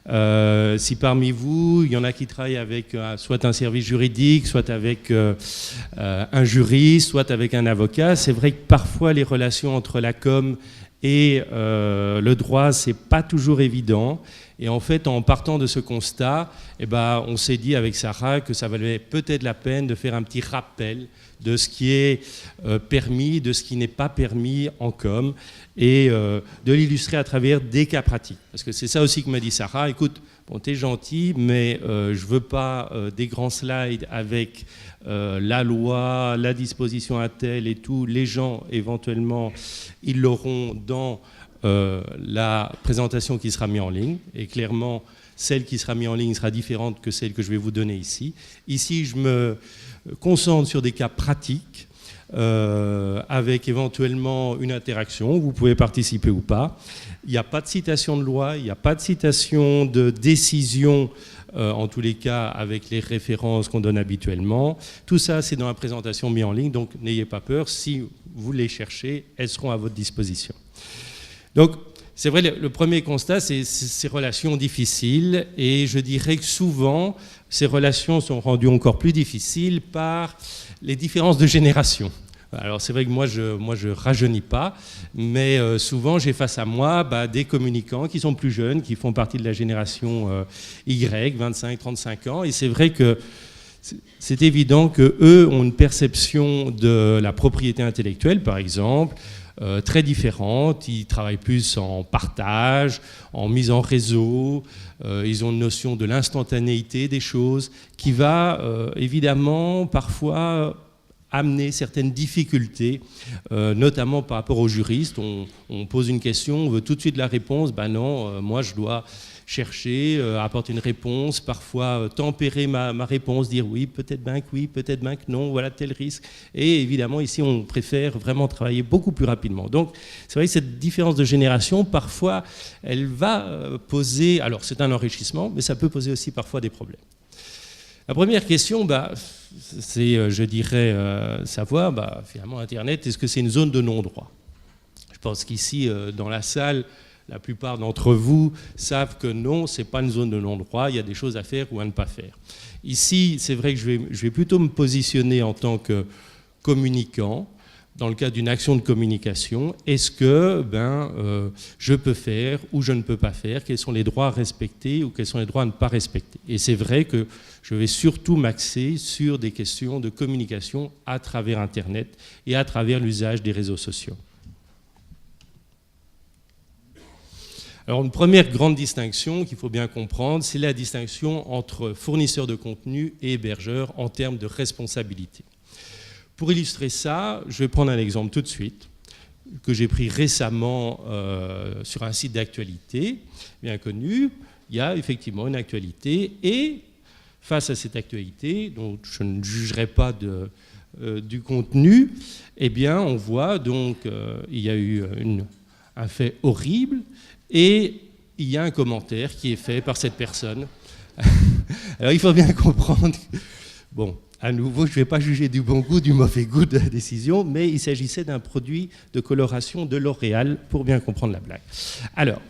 Si parmi vous, il y en a qui travaillent avec soit un service juridique, soit avec un juriste, soit avec un avocat, c'est vrai que parfois les relations entre la com et le droit, c'est pas toujours évident. Et en fait, en partant de ce constat, on s'est dit avec Sarah que ça valait peut-être la peine de faire un petit rappel de ce qui est permis, de ce qui n'est pas permis en com, et de l'illustrer à travers des cas pratiques. Parce que c'est ça aussi que m'a dit Sarah, écoute, bon, t'es gentil, mais je veux pas des grands slides avec la loi, la disposition à tel et tout. Les gens, éventuellement, ils l'auront dans la présentation qui sera mise en ligne, et clairement, celle qui sera mise en ligne sera différente que celle que je vais vous donner ici. Ici, je me concentre sur des cas pratiques, avec éventuellement une interaction, vous pouvez participer ou pas. Il n'y a pas de citation de loi, il n'y a pas de citation de décision, en tous les cas avec les références qu'on donne habituellement. Tout ça, c'est dans la présentation mise en ligne, donc n'ayez pas peur, si vous les cherchez, elles seront à votre disposition. Donc, c'est vrai, le premier constat, c'est ces relations difficiles, et je dirais que souvent, ces relations sont rendues encore plus difficiles par les différences de génération. Alors c'est vrai que moi je rajeunis pas, mais souvent j'ai face à moi des communicants qui sont plus jeunes, qui font partie de la génération Y, 25-35 ans, et c'est vrai que c'est évident qu'eux ont une perception de la propriété intellectuelle, par exemple, très différente. Ils travaillent plus en partage, en mise en réseau, ils ont une notion de l'instantanéité des choses qui va évidemment parfois amener certaines difficultés, notamment par rapport aux juristes. On pose une question, on veut tout de suite la réponse. Non, moi je dois chercher, apporter une réponse, parfois tempérer ma réponse, dire oui, peut-être bien que non, voilà tel risque. Et évidemment, ici, on préfère vraiment travailler beaucoup plus rapidement. Donc, c'est vrai que cette différence de génération, parfois, elle va poser, alors c'est un enrichissement, mais ça peut poser aussi parfois des problèmes. La première question, c'est, je dirais, savoir, finalement, Internet, est-ce que c'est une zone de non-droit ? Je pense qu'ici, dans la salle, la plupart d'entre vous savent que non, ce n'est pas une zone de non-droit, il y a des choses à faire ou à ne pas faire. Ici, c'est vrai que je vais plutôt me positionner en tant que communicant, dans le cadre d'une action de communication. Est-ce que je peux faire ou je ne peux pas faire? Quels sont les droits à respecter ou quels sont les droits à ne pas respecter? Et c'est vrai que je vais surtout m'axer sur des questions de communication à travers Internet et à travers l'usage des réseaux sociaux. Alors une première grande distinction qu'il faut bien comprendre, c'est la distinction entre fournisseurs de contenu et hébergeurs en termes de responsabilité. Pour illustrer ça, je vais prendre un exemple tout de suite, que j'ai pris récemment sur un site d'actualité bien connu. Il y a effectivement une actualité, et face à cette actualité, dont je ne jugerai pas du contenu, on voit donc il y a eu un fait horrible, et il y a un commentaire qui est fait par cette personne. Alors il faut bien comprendre, à nouveau, je ne vais pas juger du bon goût, du mauvais goût de la décision, mais il s'agissait d'un produit de coloration de L'Oréal, pour bien comprendre la blague. Alors,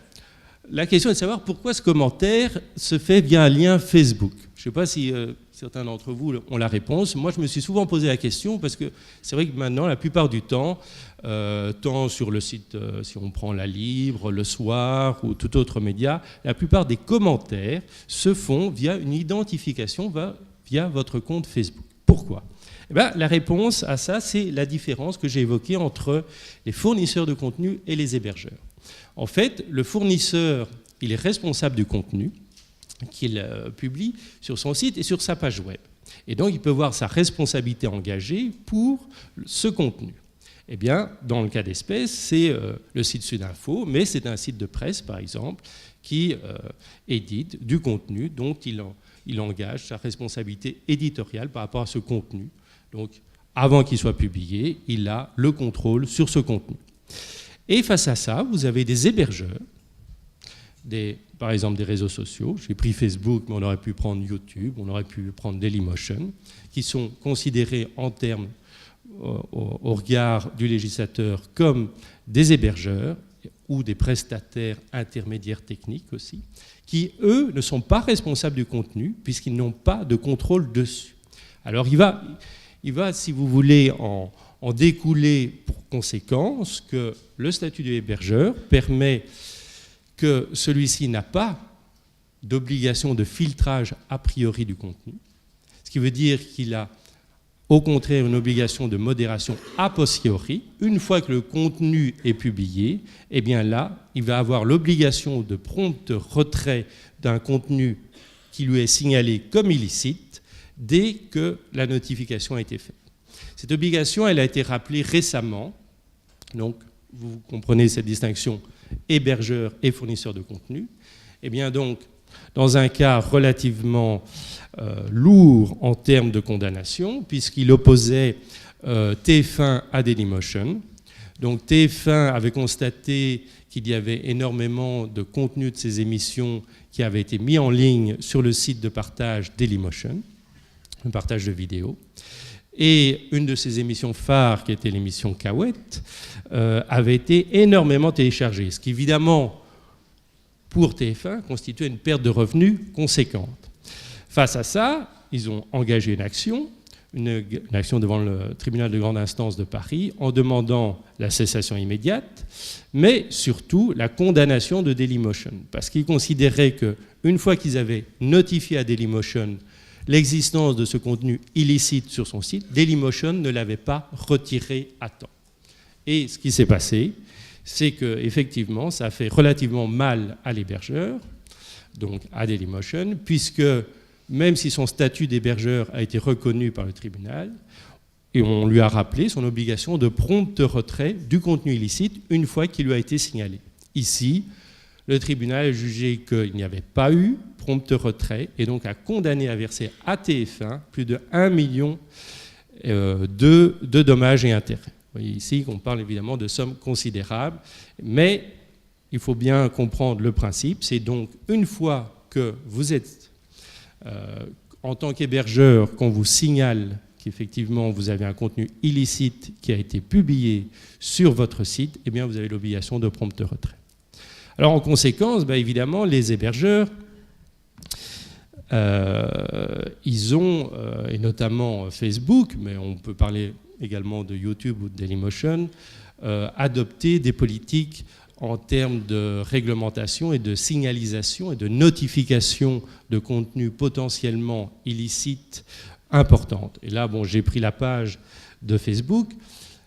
la question est de savoir pourquoi ce commentaire se fait via un lien Facebook. Je ne sais pas si certains d'entre vous ont la réponse. Moi, je me suis souvent posé la question, parce que c'est vrai que maintenant, la plupart du temps, tant sur le site, si on prend La Libre, Le Soir ou tout autre média, la plupart des commentaires se font via une identification via votre compte Facebook. Pourquoi ? La réponse à ça, c'est la différence que j'ai évoquée entre les fournisseurs de contenu et les hébergeurs. En fait, le fournisseur, il est responsable du contenu qu'il publie sur son site et sur sa page web. Et donc, il peut voir sa responsabilité engagée pour ce contenu. Dans le cas d'espèce, c'est le site Sudinfo, mais c'est un site de presse, par exemple, qui édite du contenu dont il engage sa responsabilité éditoriale par rapport à ce contenu. Donc, avant qu'il soit publié, il a le contrôle sur ce contenu. Et face à ça, vous avez des hébergeurs, par exemple des réseaux sociaux. J'ai pris Facebook, mais on aurait pu prendre YouTube, on aurait pu prendre Dailymotion, qui sont considérés en termes, au regard du législateur, comme des hébergeurs. ou des prestataires intermédiaires techniques aussi, qui, eux, ne sont pas responsables du contenu puisqu'ils n'ont pas de contrôle dessus. Alors il va, si vous voulez, en découler pour conséquence que le statut de l'hébergeur permet que celui-ci n'a pas d'obligation de filtrage a priori du contenu, ce qui veut dire qu'il a au contraire une obligation de modération a posteriori. Une fois que le contenu est publié, eh bien là, il va avoir l'obligation de prompt retrait d'un contenu qui lui est signalé comme illicite dès que la notification a été faite. Cette obligation, elle a été rappelée récemment, donc vous comprenez cette distinction hébergeur et fournisseur de contenu. Eh bien donc, dans un cas relativement lourd en termes de condamnation, puisqu'il opposait TF1 à Dailymotion. Donc TF1 avait constaté qu'il y avait énormément de contenu de ces émissions qui avait été mis en ligne sur le site de partage Dailymotion, un partage de vidéos. Et une de ces émissions phares, qui était l'émission Cahouette, avait été énormément téléchargée, ce qui évidemment, pour TF1, constituait une perte de revenus conséquente. Face à ça, ils ont engagé une action devant le tribunal de grande instance de Paris en demandant la cessation immédiate, mais surtout la condamnation de Dailymotion, parce qu'ils considéraient qu'une fois qu'ils avaient notifié à Dailymotion l'existence de ce contenu illicite sur son site, Dailymotion ne l'avait pas retiré à temps. Et ce qui s'est passé, c'est qu'effectivement, ça a fait relativement mal à l'hébergeur, donc à Dailymotion, puisque même si son statut d'hébergeur a été reconnu par le tribunal, et on lui a rappelé son obligation de prompt retrait du contenu illicite une fois qu'il lui a été signalé. Ici, le tribunal a jugé qu'il n'y avait pas eu prompt retrait et donc a condamné à verser à TF1 plus de 1 million de dommages et intérêts. Vous voyez ici qu'on parle évidemment de sommes considérables, mais il faut bien comprendre le principe. C'est donc une fois que vous êtes en tant qu'hébergeur, qu'on vous signale qu'effectivement vous avez un contenu illicite qui a été publié sur votre site, eh bien vous avez l'obligation de prompt retrait. Alors en conséquence, évidemment, les hébergeurs, ils ont, et notamment Facebook, mais on peut parler également de YouTube ou de Dailymotion, adopté des politiques en termes de réglementation et de signalisation et de notification de contenus potentiellement illicites importantes. Et là, j'ai pris la page de Facebook,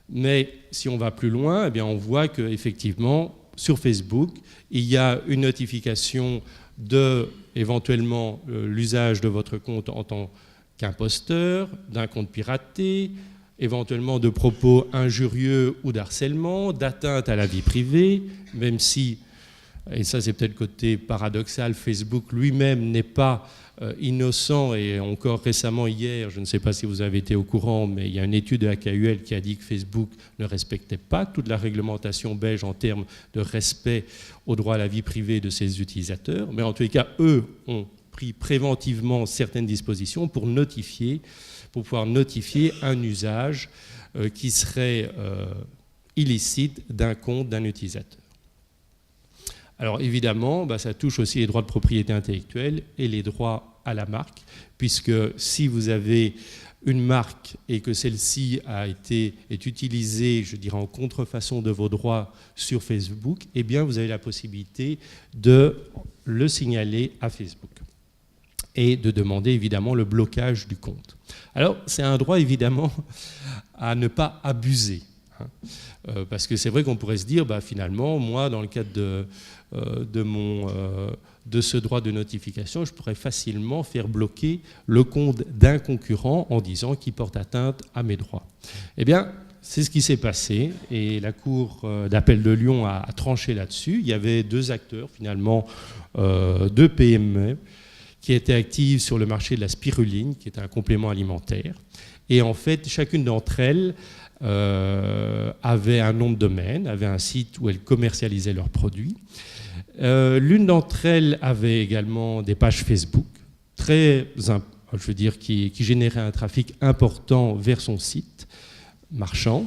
mais si on va plus loin, eh bien, on voit qu'effectivement, sur Facebook, il y a une notification de, éventuellement, l'usage de votre compte en tant qu'imposteur, d'un compte piraté, éventuellement de propos injurieux ou d'harcèlement, d'atteinte à la vie privée, même si, et ça c'est peut-être le côté paradoxal, Facebook lui-même n'est pas innocent, et encore récemment hier, je ne sais pas si vous avez été au courant, mais il y a une étude de la KUL qui a dit que Facebook ne respectait pas toute la réglementation belge en termes de respect au droit à la vie privée de ses utilisateurs, mais en tous les cas, eux ont pris préventivement certaines dispositions pour pouvoir notifier un usage qui serait illicite d'un compte d'un utilisateur. Alors évidemment, ça touche aussi les droits de propriété intellectuelle et les droits à la marque, puisque si vous avez une marque et que celle-ci est utilisée, je dirais, en contrefaçon de vos droits sur Facebook, eh bien vous avez la possibilité de le signaler à Facebook et de demander évidemment le blocage du compte. Alors, c'est un droit évidemment à ne pas abuser, parce que c'est vrai qu'on pourrait se dire, finalement, moi, dans le cadre de ce droit de notification, je pourrais facilement faire bloquer le compte d'un concurrent en disant qu'il porte atteinte à mes droits. Eh bien, c'est ce qui s'est passé, et la Cour d'appel de Lyon a tranché là-dessus. Il y avait deux acteurs, finalement, deux PME, qui étaient actives sur le marché de la spiruline, qui est un complément alimentaire. Et en fait, chacune d'entre elles avait un nom de domaine, avait un site où elles commercialisaient leurs produits. L'une d'entre elles avait également des pages Facebook, qui généraient un trafic important vers son site marchand.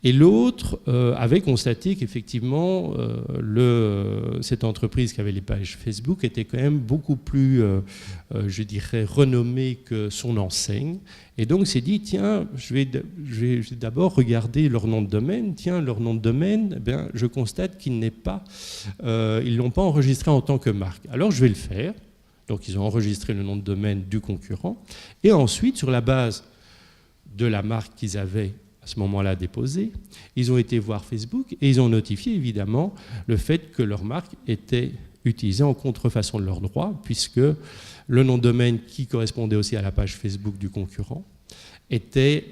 Et l'autre avait constaté qu'effectivement, cette entreprise qui avait les pages Facebook était quand même beaucoup plus, je dirais, renommée que son enseigne. Et donc s'est dit, tiens, je vais d'abord regarder leur nom de domaine. Tiens, leur nom de domaine, je constate qu'ils ne l'ont pas enregistré en tant que marque. Alors je vais le faire. Donc ils ont enregistré le nom de domaine du concurrent. Et ensuite, sur la base de la marque qu'ils avaient à ce moment-là déposée, ils ont été voir Facebook et ils ont notifié évidemment le fait que leur marque était utilisée en contrefaçon de leurs droits, puisque le nom de domaine qui correspondait aussi à la page Facebook du concurrent était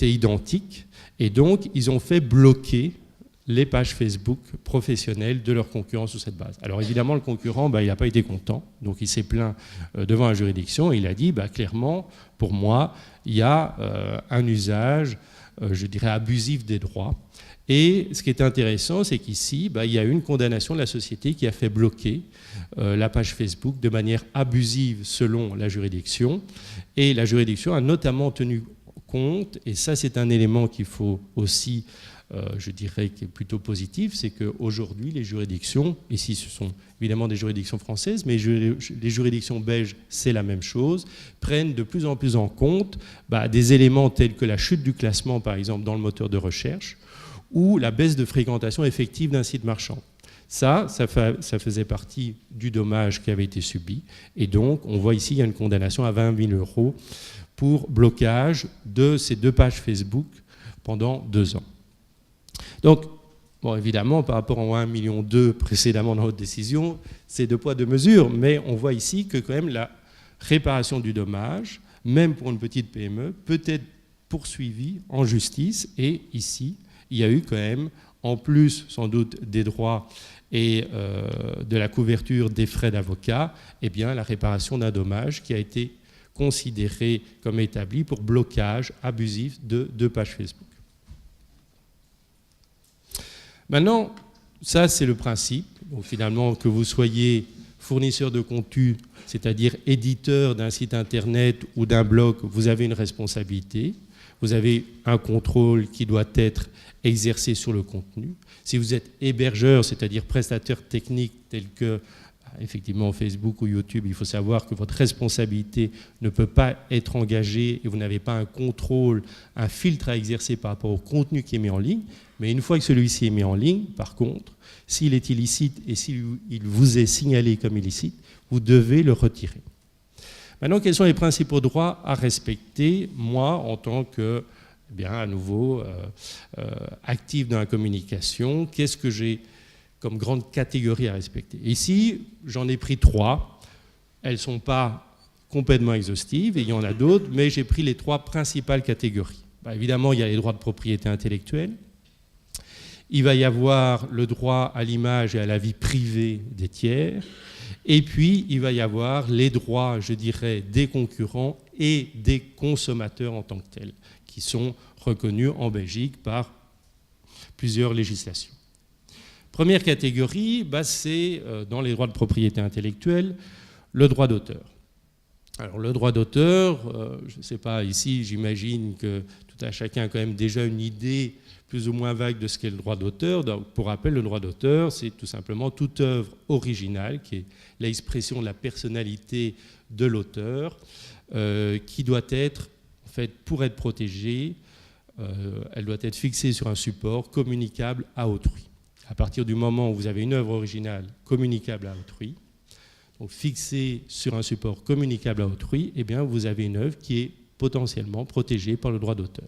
identique. Et donc, ils ont fait bloquer les pages Facebook professionnelles de leurs concurrents sous cette base. Alors évidemment, le concurrent, il n'a pas été content, donc il s'est plaint devant la juridiction et il a dit, clairement, pour moi, il y a un usage, je dirais, abusif des droits. Et ce qui est intéressant, c'est qu'ici, il y a eu une condamnation de la société qui a fait bloquer la page Facebook de manière abusive selon la juridiction. Et la juridiction a notamment tenu compte, et ça c'est un élément qu'il faut aussi je dirais, qui est plutôt positif, c'est qu'aujourd'hui, les juridictions, ici ce sont évidemment des juridictions françaises, mais les juridictions belges, c'est la même chose, prennent de plus en plus en compte des éléments tels que la chute du classement, par exemple, dans le moteur de recherche, ou la baisse de fréquentation effective d'un site marchand. Ça faisait partie du dommage qui avait été subi. Et donc, on voit ici, il y a une condamnation à 20 000 € pour blocage de ces 2 pages Facebook pendant 2 ans. Donc, évidemment, par rapport aux 1,2 million précédemment dans votre décision, c'est 2 poids 2 mesures, mais on voit ici que quand même la réparation du dommage, même pour une petite PME, peut être poursuivie en justice. Et ici, il y a eu quand même, en plus sans doute des droits et de la couverture des frais d'avocat, la réparation d'un dommage qui a été considéré comme établi pour blocage abusif de 2 pages Facebook. Maintenant, ça c'est le principe. Donc, finalement, que vous soyez fournisseur de contenu, c'est-à-dire éditeur d'un site internet ou d'un blog, vous avez une responsabilité. Vous avez un contrôle qui doit être exercé sur le contenu. Si vous êtes hébergeur, c'est-à-dire prestataire technique tel que effectivement Facebook ou YouTube, il faut savoir que votre responsabilité ne peut pas être engagée et vous n'avez pas un contrôle, un filtre à exercer par rapport au contenu qui est mis en ligne. Mais une fois que celui-ci est mis en ligne, par contre, s'il est illicite et s'il vous est signalé comme illicite, vous devez le retirer. Maintenant, quels sont les principaux droits à respecter, moi, en tant que, à nouveau, actif dans la communication, qu'est-ce que j'ai comme grande catégorie à respecter? Ici, j'en ai pris 3. Elles ne sont pas complètement exhaustives, et il y en a d'autres, mais j'ai pris les 3 principales catégories. Évidemment, il y a les droits de propriété intellectuelle. Il va y avoir le droit à l'image et à la vie privée des tiers. Et puis, il va y avoir les droits, je dirais, des concurrents et des consommateurs en tant que tels, qui sont reconnus en Belgique par plusieurs législations. Première catégorie, c'est dans les droits de propriété intellectuelle, le droit d'auteur. Alors le droit d'auteur, je ne sais pas, ici j'imagine que tout à chacun a quand même déjà une idée plus ou moins vague de ce qu'est le droit d'auteur. Donc, pour rappel, le droit d'auteur, c'est tout simplement toute œuvre originale, qui est l'expression de la personnalité de l'auteur, qui doit être, en fait, pour être protégée, elle doit être fixée sur un support communicable à autrui. À partir du moment où vous avez une œuvre originale communicable à autrui, donc fixée sur un support communicable à autrui, vous avez une œuvre qui est potentiellement protégée par le droit d'auteur.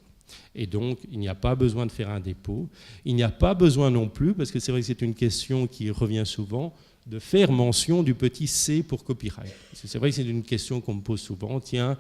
Et donc, il n'y a pas besoin de faire un dépôt. Il n'y a pas besoin non plus, parce que c'est vrai que c'est une question qui revient souvent, de faire mention du petit C pour copyright. C'est vrai que c'est une question qu'on me pose souvent. Tiens,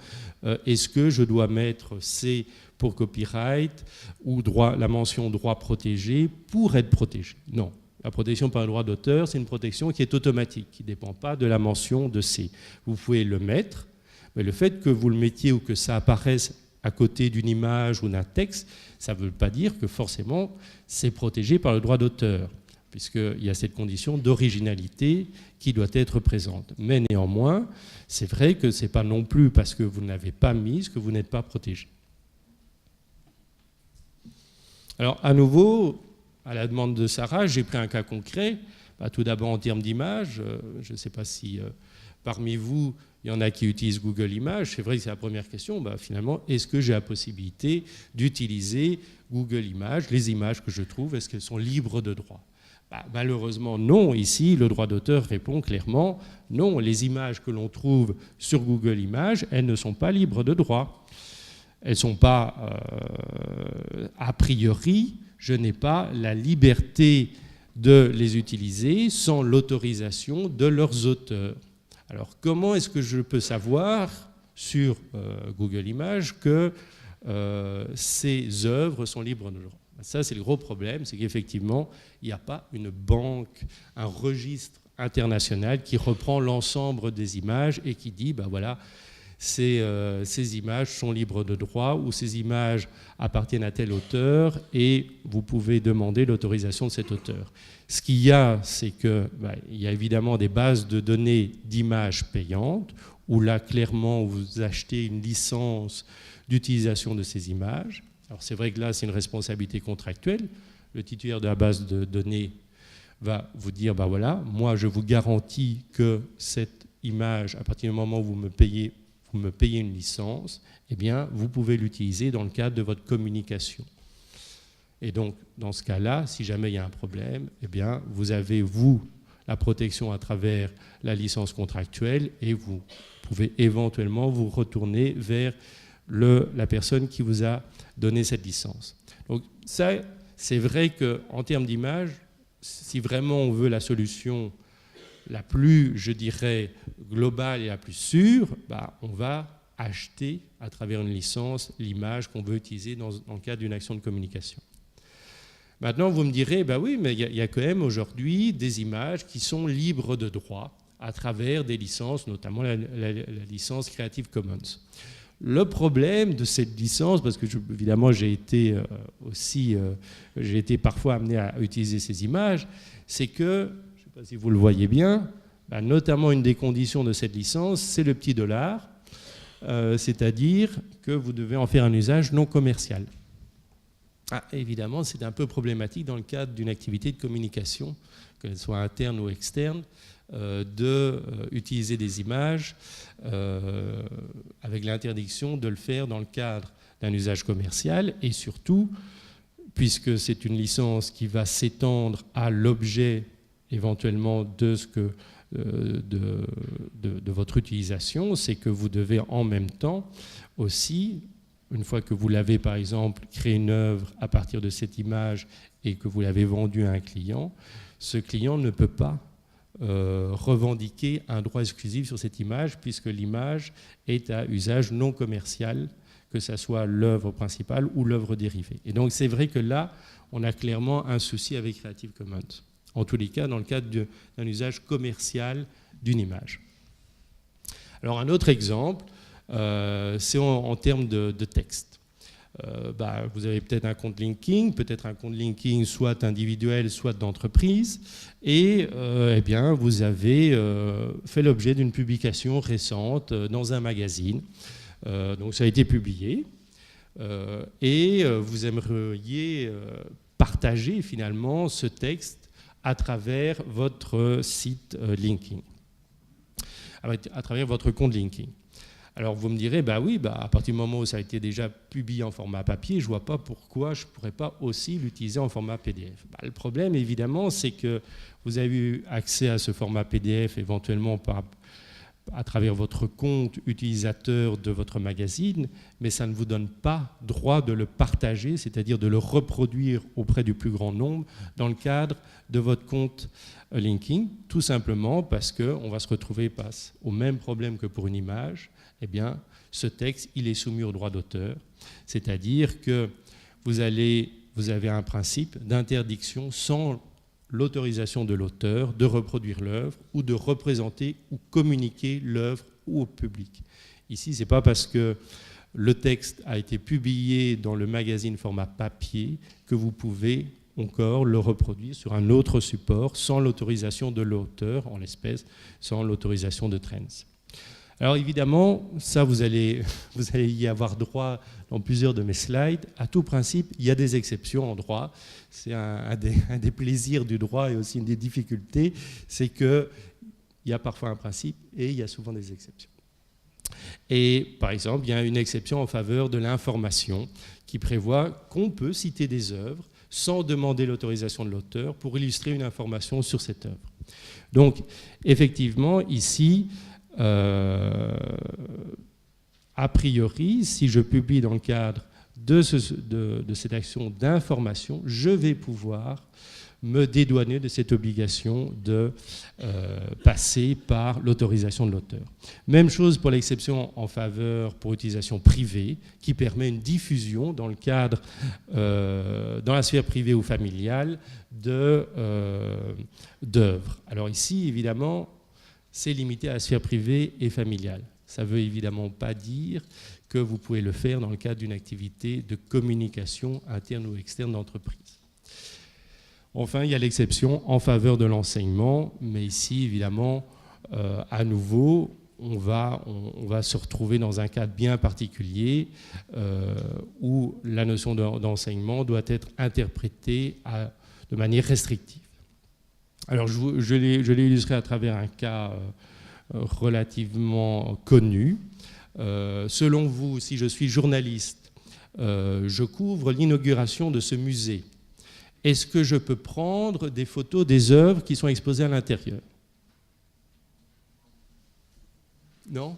est-ce que je dois mettre C pour copyright ou la mention droit protégé pour être protégé? Non. La protection par le droit d'auteur, c'est une protection qui est automatique, qui ne dépend pas de la mention de C. Vous pouvez le mettre, mais le fait que vous le mettiez ou que ça apparaisse à côté d'une image ou d'un texte, ça ne veut pas dire que forcément c'est protégé par le droit d'auteur, puisqu'il y a cette condition d'originalité qui doit être présente. Mais néanmoins, c'est vrai que ce n'est pas non plus parce que vous ne l'avez pas mise que vous n'êtes pas protégé. Alors, à nouveau, à la demande de Sarah, j'ai pris un cas concret. Tout d'abord en termes d'image. Je ne sais pas si parmi vous, il y en a qui utilisent Google Images. C'est vrai que c'est la première question. Finalement, est-ce que j'ai la possibilité d'utiliser Google Images, les images que je trouve, est-ce qu'elles sont libres de droit? Malheureusement, non. Ici, le droit d'auteur répond clairement non. Les images que l'on trouve sur Google Images, elles ne sont pas libres de droit. Elles ne sont pas, a priori, je n'ai pas la liberté de les utiliser sans l'autorisation de leurs auteurs. Alors, comment est-ce que je peux savoir sur Google Images que ces œuvres sont libres de droit? Ça, c'est le gros problème, c'est qu'effectivement, il n'y a pas une banque, un registre international qui reprend l'ensemble des images et qui dit, voilà, ces images sont libres de droit ou ces images appartiennent à tel auteur et vous pouvez demander l'autorisation de cet auteur. Ce qu'il y a, c'est qu'il y a évidemment des bases de données d'images payantes où là, clairement, vous achetez une licence d'utilisation de ces images. Alors c'est vrai que là, c'est une responsabilité contractuelle. Le titulaire de la base de données va vous dire, voilà, moi, je vous garantis que cette image, à partir du moment où vous me payez une licence, eh bien, vous pouvez l'utiliser dans le cadre de votre communication. Et donc, dans ce cas-là, si jamais il y a un problème, eh bien, vous avez, vous, la protection à travers la licence contractuelle et vous pouvez éventuellement vous retourner vers la personne qui vous a donné cette licence. Donc, ça, c'est vrai qu'en termes d'image, si vraiment on veut la solution la plus, je dirais, globale et la plus sûre, on va acheter à travers une licence l'image qu'on veut utiliser dans le cadre d'une action de communication. Maintenant, vous me direz, oui, mais il y a quand même aujourd'hui des images qui sont libres de droit à travers des licences, notamment la licence Creative Commons. Le problème de cette licence, parce que évidemment j'ai été parfois amené à utiliser ces images, c'est que, je ne sais pas si vous le voyez bien, notamment une des conditions de cette licence, c'est le petit dollar, c'est-à-dire que vous devez en faire un usage non commercial. Évidemment, c'est un peu problématique dans le cadre d'une activité de communication, qu'elle soit interne ou externe, d'utiliser des images avec l'interdiction de le faire dans le cadre d'un usage commercial et surtout, puisque c'est une licence qui va s'étendre à l'objet éventuellement de votre utilisation, c'est que vous devez en même temps aussi, une fois que vous l'avez par exemple créé une œuvre à partir de cette image et que vous l'avez vendue à un client, ce client ne peut pas revendiquer un droit exclusif sur cette image puisque l'image est à usage non commercial, que ce soit l'œuvre principale ou l'œuvre dérivée. Et donc c'est vrai que là, on a clairement un souci avec Creative Commons. En tous les cas, dans le cadre d'un usage commercial d'une image. Alors un autre exemple, c'est en termes de texte. Vous avez peut-être un compte LinkedIn, soit individuel, soit d'entreprise, et bien, vous avez fait l'objet d'une publication récente dans un magazine. Donc ça a été publié, et vous aimeriez partager finalement ce texte à travers votre site LinkedIn, à travers votre compte LinkedIn. Alors vous me direz, oui, à partir du moment où ça a été déjà publié en format papier, je ne vois pas pourquoi je ne pourrais pas aussi l'utiliser en format PDF. Le problème, évidemment, c'est que vous avez eu accès à ce format PDF éventuellement à travers votre compte utilisateur de votre magazine, mais ça ne vous donne pas droit de le partager, c'est-à-dire de le reproduire auprès du plus grand nombre dans le cadre de votre compte LinkedIn, tout simplement parce qu'on va se retrouver face au même problème que pour une image. Eh bien, ce texte, il est soumis au droit d'auteur, c'est-à-dire que vous avez un principe d'interdiction sans l'autorisation de l'auteur de reproduire l'œuvre ou de représenter ou communiquer l'œuvre au public. Ici, ce n'est pas parce que le texte a été publié dans le magazine format papier que vous pouvez encore le reproduire sur un autre support sans l'autorisation de l'auteur, en l'espèce sans l'autorisation de Trends. Alors évidemment, ça vous allez y avoir droit dans plusieurs de mes slides. À tout principe, il y a des exceptions en droit. C'est un des plaisirs du droit et aussi une des difficultés, c'est qu'il y a parfois un principe et il y a souvent des exceptions. Et par exemple, il y a une exception en faveur de l'information qui prévoit qu'on peut citer des œuvres sans demander l'autorisation de l'auteur pour illustrer une information sur cette œuvre. Donc effectivement, ici, a priori, si je publie dans le cadre de cette action d'information, je vais pouvoir me dédouaner de cette obligation de passer par l'autorisation de l'auteur. Même chose pour l'exception en faveur pour utilisation privée, qui permet une diffusion dans le cadre, dans la sphère privée ou familiale, d'œuvres. Alors ici, évidemment, c'est limité à la sphère privée et familiale. Ça ne veut évidemment pas dire que vous pouvez le faire dans le cadre d'une activité de communication interne ou externe d'entreprise. Enfin, il y a l'exception en faveur de l'enseignement, mais ici, évidemment, à nouveau, on va se retrouver dans un cadre bien particulier où la notion d'enseignement doit être interprétée de manière restrictive. Alors, je l'ai illustré à travers un cas relativement connu. Selon vous, si je suis journaliste, je couvre l'inauguration de ce musée. Est-ce que je peux prendre des photos des œuvres qui sont exposées à l'intérieur? Non?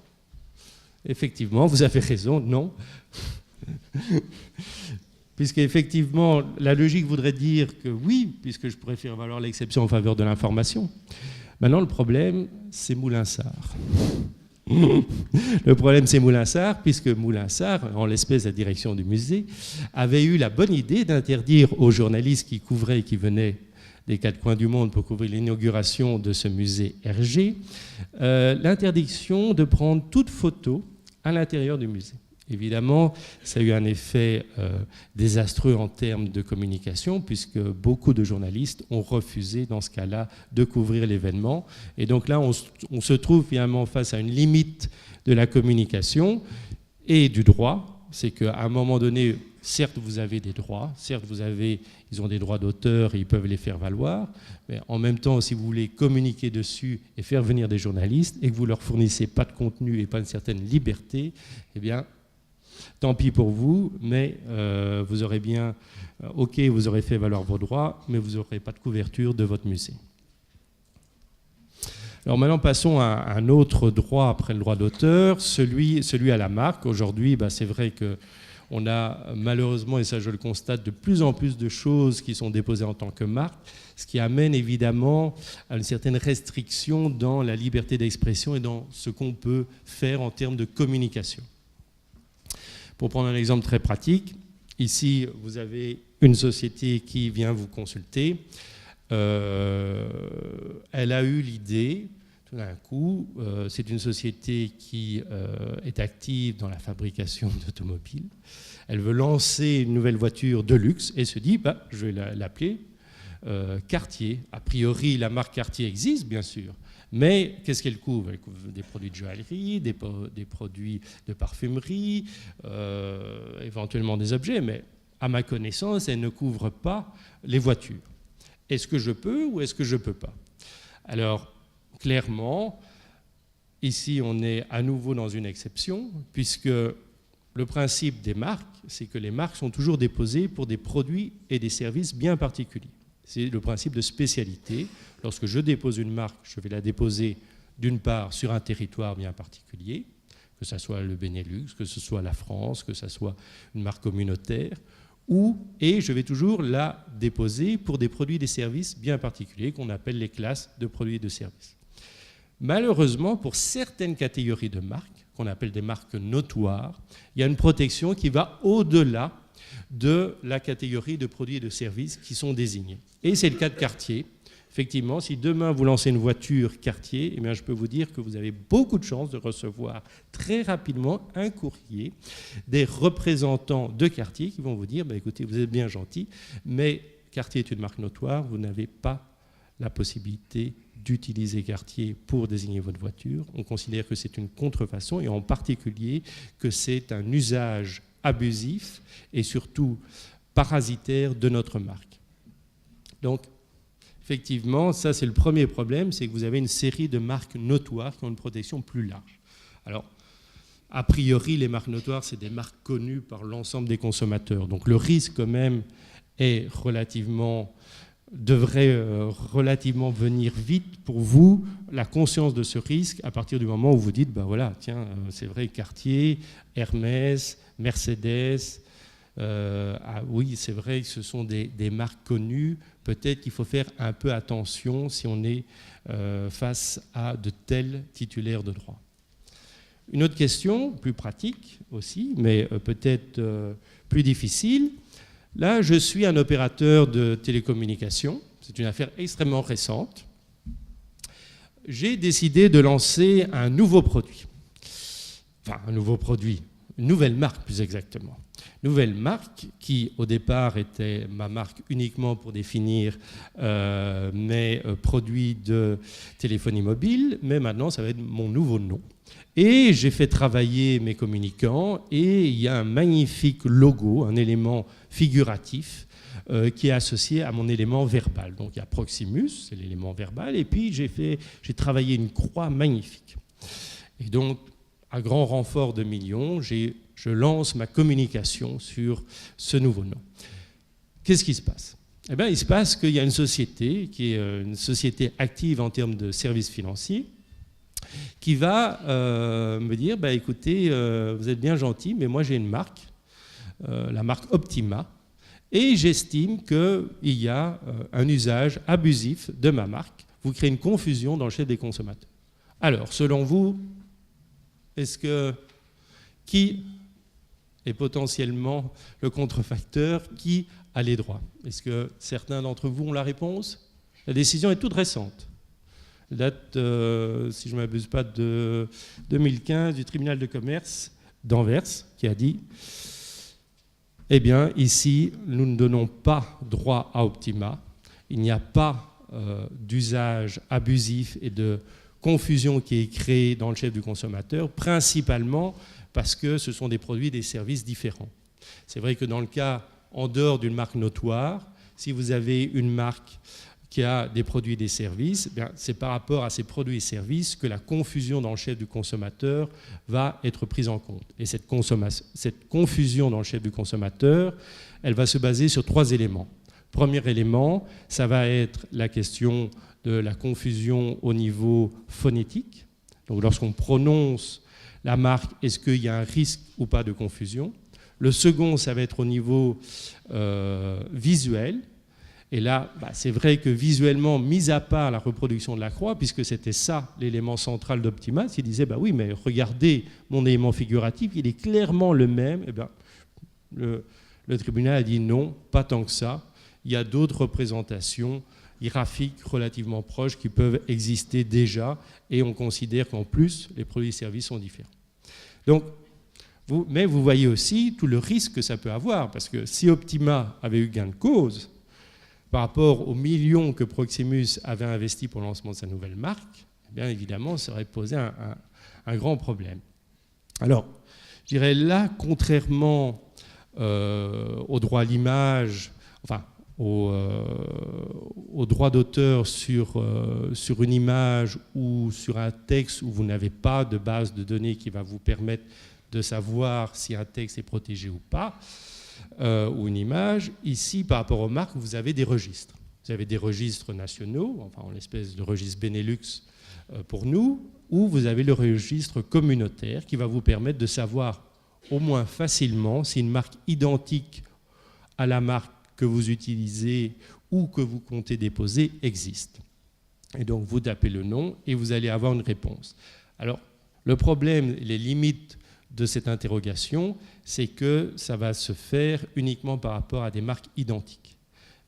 Effectivement, vous avez raison, non. Puisqu'effectivement, la logique voudrait dire que oui, puisque je pourrais faire valoir l'exception en faveur de l'information. Maintenant, le problème, c'est Moulin-Sarr. Le problème, c'est Moulin-Sarr, puisque Moulin-Sarr, en l'espèce la direction du musée, avait eu la bonne idée d'interdire aux journalistes qui couvraient et qui venaient des quatre coins du monde pour couvrir l'inauguration de ce musée Hergé, l'interdiction de prendre toute photo à l'intérieur du musée. Évidemment, ça a eu un effet désastreux en termes de communication, puisque beaucoup de journalistes ont refusé, dans ce cas-là, de couvrir l'événement. Et donc là, on se trouve finalement face à une limite de la communication et du droit. C'est qu'à un moment donné, certes, vous avez des droits, certes, ils ont des droits d'auteur et ils peuvent les faire valoir, mais en même temps, si vous voulez communiquer dessus et faire venir des journalistes et que vous leur fournissez pas de contenu et pas une certaine liberté, eh bien, tant pis pour vous, mais vous aurez bien, ok, vous aurez fait valoir vos droits, mais vous n'aurez pas de couverture de votre musée. Alors maintenant, passons à un autre droit après le droit d'auteur, celui à la marque. Aujourd'hui, c'est vrai qu'on a malheureusement, et ça je le constate, de plus en plus de choses qui sont déposées en tant que marque, ce qui amène évidemment à une certaine restriction dans la liberté d'expression et dans ce qu'on peut faire en termes de communication. Pour prendre un exemple très pratique, ici, vous avez une société qui vient vous consulter. Elle a eu l'idée, tout d'un coup, c'est une société qui est active dans la fabrication d'automobiles. Elle veut lancer une nouvelle voiture de luxe et se dit, je vais l'appeler Cartier. A priori, la marque Cartier existe, bien sûr. Mais qu'est-ce qu'elle couvre? Elle couvre des produits de joaillerie, des produits de parfumerie, éventuellement des objets, mais à ma connaissance, elle ne couvre pas les voitures. Est-ce que je peux ou est-ce que je ne peux pas? Alors, clairement, ici, on est à nouveau dans une exception, puisque le principe des marques, c'est que les marques sont toujours déposées pour des produits et des services bien particuliers. C'est le principe de spécialité. Lorsque je dépose une marque, je vais la déposer d'une part sur un territoire bien particulier, que ce soit le Benelux, que ce soit la France, que ce soit une marque communautaire, et je vais toujours la déposer pour des produits et des services bien particuliers qu'on appelle les classes de produits et de services. Malheureusement, pour certaines catégories de marques, qu'on appelle des marques notoires, il y a une protection qui va au-delà de la catégorie de produits et de services qui sont désignés. Et c'est le cas de Cartier. Effectivement, si demain vous lancez une voiture Cartier, eh bien, je peux vous dire que vous avez beaucoup de chances de recevoir très rapidement un courrier des représentants de Cartier qui vont vous dire écoutez, vous êtes bien gentil, mais Cartier est une marque notoire, vous n'avez pas la possibilité d'utiliser Cartier pour désigner votre voiture. On considère que c'est une contrefaçon et en particulier que c'est un usage abusif et surtout parasitaire de notre marque. Donc, effectivement, ça c'est le premier problème, c'est que vous avez une série de marques notoires qui ont une protection plus large. Alors, a priori, les marques notoires, c'est des marques connues par l'ensemble des consommateurs. Donc le risque quand même devrait relativement venir vite pour vous, la conscience de ce risque, à partir du moment où vous dites, ben voilà, tiens, c'est vrai, Cartier, Hermès, Mercedes, oui, c'est vrai que ce sont des marques connues. Peut-être qu'il faut faire un peu attention si on est face à de tels titulaires de droit. Une autre question, plus pratique aussi, mais peut-être plus difficile. Là, je suis un opérateur de télécommunications. C'est une affaire extrêmement récente. J'ai décidé de lancer un nouveau produit. Enfin, un nouveau produit, une nouvelle marque plus exactement. Nouvelle marque qui, au départ, était ma marque uniquement pour définir mes produits de téléphonie mobile, mais maintenant, ça va être mon nouveau nom. Et j'ai fait travailler mes communicants et il y a un magnifique logo, un élément figuratif qui est associé à mon élément verbal. Donc il y a Proximus, c'est l'élément verbal, et puis j'ai travaillé une croix magnifique. Et donc, à grand renfort de millions, je lance ma communication sur ce nouveau nom. Qu'est-ce qui se passe ? Eh bien, il se passe qu'il y a une société qui est une société active en termes de services financiers, qui va me dire, bah, écoutez, vous êtes bien gentil, mais moi j'ai une marque, la marque Optima, et j'estime qu'il y a un usage abusif de ma marque. Vous créez une confusion dans le chef des consommateurs. Alors, selon vous, qui est potentiellement le contrefacteur, qui a les droits? Est-ce que certains d'entre vous ont la réponse? La décision est toute récente. Elle date, si je ne m'abuse pas, de 2015 du tribunal de commerce d'Anvers qui a dit « Eh bien, ici, nous ne donnons pas droit à Optima. Il n'y a pas d'usage abusif et de confusion qui est créée dans le chef du consommateur, principalement parce que ce sont des produits et des services différents. » C'est vrai que dans le cas, en dehors d'une marque notoire, si vous avez une marque qui a des produits et des services, c'est par rapport à ces produits et services que la confusion dans le chef du consommateur va être prise en compte. Et cette confusion dans le chef du consommateur, elle va se baser sur 3 éléments. Premier élément, ça va être la question de la confusion au niveau phonétique. Donc lorsqu'on prononce la marque, est-ce qu'il y a un risque ou pas de confusion? Le second, ça va être au niveau visuel. Et là, c'est vrai que visuellement, mis à part la reproduction de la croix, puisque c'était ça l'élément central d'Optima, il disait, oui, mais regardez mon élément figuratif, il est clairement le même. Eh bien, le tribunal a dit non, pas tant que ça. Il y a d'autres représentations graphiques relativement proches qui peuvent exister déjà, et on considère qu'en plus, les produits et services sont différents. Donc, mais vous voyez aussi tout le risque que ça peut avoir, parce que si Optima avait eu gain de cause, par rapport aux millions que Proximus avait investis pour le lancement de sa nouvelle marque, bien évidemment, ça aurait posé un grand problème. Alors, je dirais là, contrairement au droit à l'image, enfin, au droit d'auteur sur une image ou sur un texte où vous n'avez pas de base de données qui va vous permettre de savoir si un texte est protégé ou pas, ou une image. Ici, par rapport aux marques, vous avez des registres. Vous avez des registres nationaux, enfin en l'espèce de registre Benelux pour nous, ou vous avez le registre communautaire qui va vous permettre de savoir au moins facilement si une marque identique à la marque que vous utilisez ou que vous comptez déposer existe. Et donc vous tapez le nom et vous allez avoir une réponse. Alors le problème, les limites de cette interrogation, c'est que ça va se faire uniquement par rapport à des marques identiques.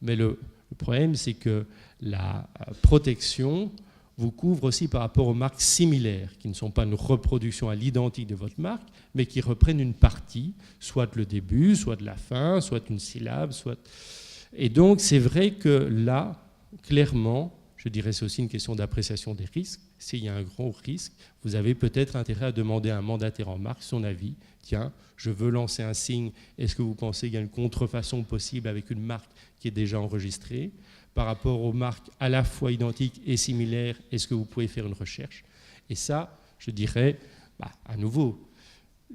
Mais le problème, c'est que la protection vous couvre aussi par rapport aux marques similaires, qui ne sont pas une reproduction à l'identique de votre marque, mais qui reprennent une partie, soit le début, soit de la fin, soit une syllabe, soit... Et donc, c'est vrai que là, clairement, je dirais c'est aussi une question d'appréciation des risques. S'il y a un gros risque, vous avez peut-être intérêt à demander à un mandataire en marque son avis. Tiens, je veux lancer un signe, est-ce que vous pensez qu'il y a une contrefaçon possible avec une marque qui est déjà enregistrée? Par rapport aux marques à la fois identiques et similaires, est-ce que vous pouvez faire une recherche? Et ça, je dirais, à nouveau,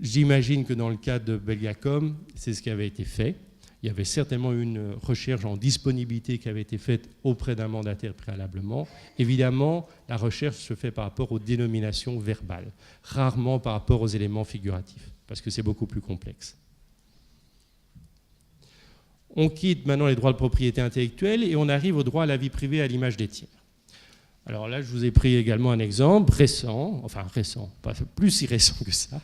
j'imagine que dans le cas de Belgacom, c'est ce qui avait été fait. Il y avait certainement une recherche en disponibilité qui avait été faite auprès d'un mandataire préalablement. Évidemment, la recherche se fait par rapport aux dénominations verbales, rarement par rapport aux éléments figuratifs, parce que c'est beaucoup plus complexe. On quitte maintenant les droits de propriété intellectuelle et on arrive au droit à la vie privée et à l'image des tiers. Alors là, je vous ai pris également un exemple récent, enfin récent, pas plus si récent que ça.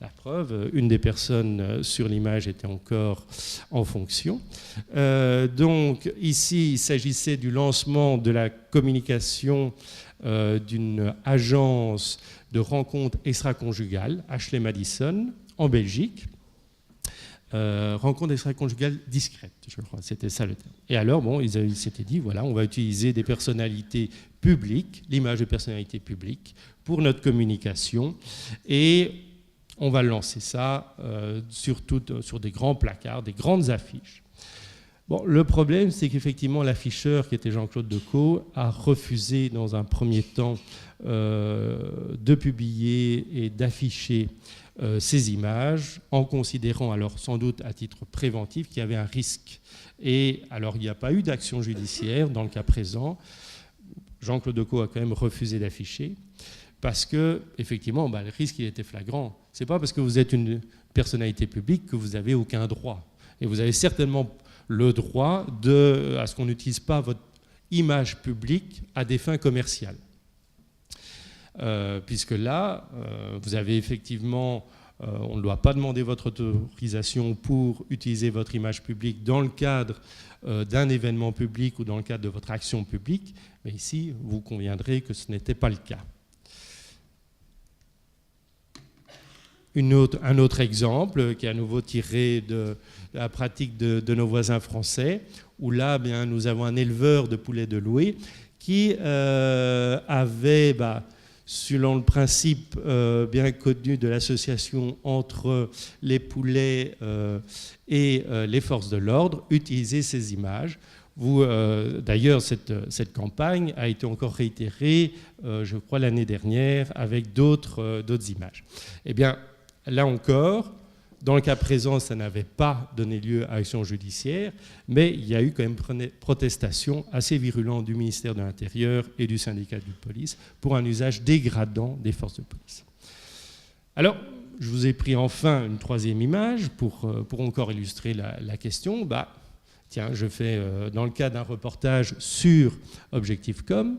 La preuve, une des personnes sur l'image était encore en fonction. Donc ici, il s'agissait du lancement de la communication d'une agence de rencontres extra-conjugales, Ashley Madison, en Belgique. Rencontre extra-conjugale discrète, je crois, c'était ça le terme. Et alors, bon, ils s'étaient dit, voilà, on va utiliser des personnalités publiques, l'image de personnalités publiques, pour notre communication, et on va lancer ça sur des grands placards, des grandes affiches. Bon, le problème, c'est qu'effectivement, l'afficheur, qui était Jean-Claude Decaux, a refusé dans un premier temps de publier et d'afficher ces images, en considérant alors sans doute à titre préventif qu'il y avait un risque. Et alors il n'y a pas eu d'action judiciaire dans le cas présent. Jean-Claude Decaux a quand même refusé d'afficher parce que effectivement le risque il était flagrant. C'est pas parce que vous êtes une personnalité publique que vous n'avez aucun droit. Et vous avez certainement le droit à ce qu'on n'utilise pas votre image publique à des fins commerciales. Puisque là, vous avez effectivement, on ne doit pas demander votre autorisation pour utiliser votre image publique dans le cadre d'un événement public ou dans le cadre de votre action publique, mais ici, vous conviendrez que ce n'était pas le cas. Un autre exemple, qui est à nouveau tiré de la pratique de nos voisins français, où là, bien, nous avons un éleveur de poulets de Loué qui avait... selon le principe bien connu de l'association entre les poulets et les forces de l'ordre, utiliser ces images. D'ailleurs, cette campagne a été encore réitérée, je crois, l'année dernière, avec d'autres images. Eh bien, là encore, dans le cas présent, ça n'avait pas donné lieu à action judiciaire, mais il y a eu quand même protestation assez virulente du ministère de l'Intérieur et du syndicat de police pour un usage dégradant des forces de police. Alors, je vous ai pris enfin une troisième image pour encore illustrer la question. Tiens, je fais, dans le cas d'un reportage sur Objectif.com,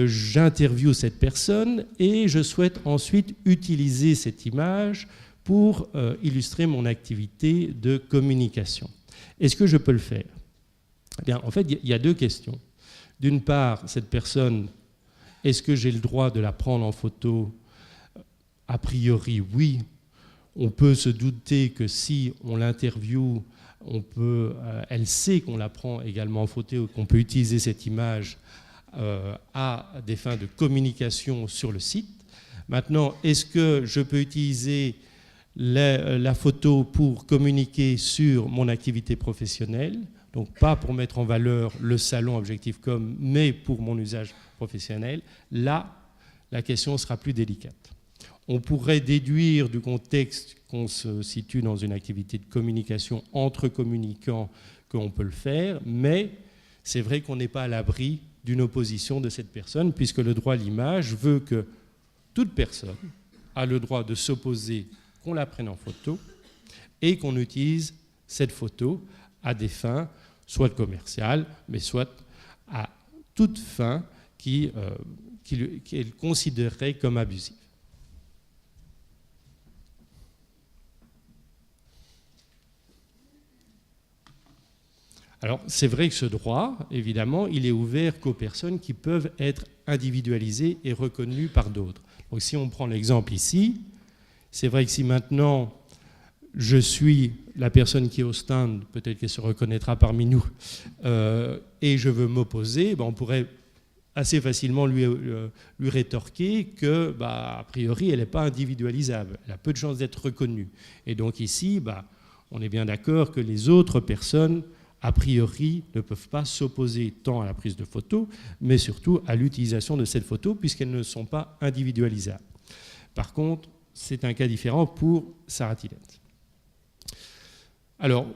j'interviewe cette personne et je souhaite ensuite utiliser cette image pour illustrer mon activité de communication. Est-ce que je peux le faire? Eh bien, en fait, il y a deux questions. D'une part, cette personne, est-ce que j'ai le droit de la prendre en photo? A priori, oui. On peut se douter que si on l'interviewe, elle sait qu'on la prend également en photo, qu'on peut utiliser cette image à des fins de communication sur le site. Maintenant, est-ce que je peux utiliser la photo pour communiquer sur mon activité professionnelle, donc pas pour mettre en valeur le salon Objectif.com, mais pour mon usage professionnel? Là, la question sera plus délicate. On pourrait déduire du contexte qu'on se situe dans une activité de communication entre communicants qu'on peut le faire, mais c'est vrai qu'on n'est pas à l'abri d'une opposition de cette personne, puisque le droit à l'image veut que toute personne a le droit de s'opposer qu'on la prenne en photo et qu'on utilise cette photo à des fins soit commerciales, mais soit à toute fin qu'elle considérerait comme abusive. Alors, c'est vrai que ce droit, évidemment, il est ouvert qu'aux personnes qui peuvent être individualisées et reconnues par d'autres. Donc, si on prend l'exemple ici, c'est vrai que si maintenant je suis la personne qui est au stand, peut-être qu'elle se reconnaîtra parmi nous, et je veux m'opposer, on pourrait assez facilement lui rétorquer que, a priori, elle n'est pas individualisable, elle a peu de chances d'être reconnue. Et donc ici, on est bien d'accord que les autres personnes, a priori, ne peuvent pas s'opposer tant à la prise de photo, mais surtout à l'utilisation de cette photo, puisqu'elles ne sont pas individualisables. Par contre, c'est un cas différent pour Sarah Tillett. Alors,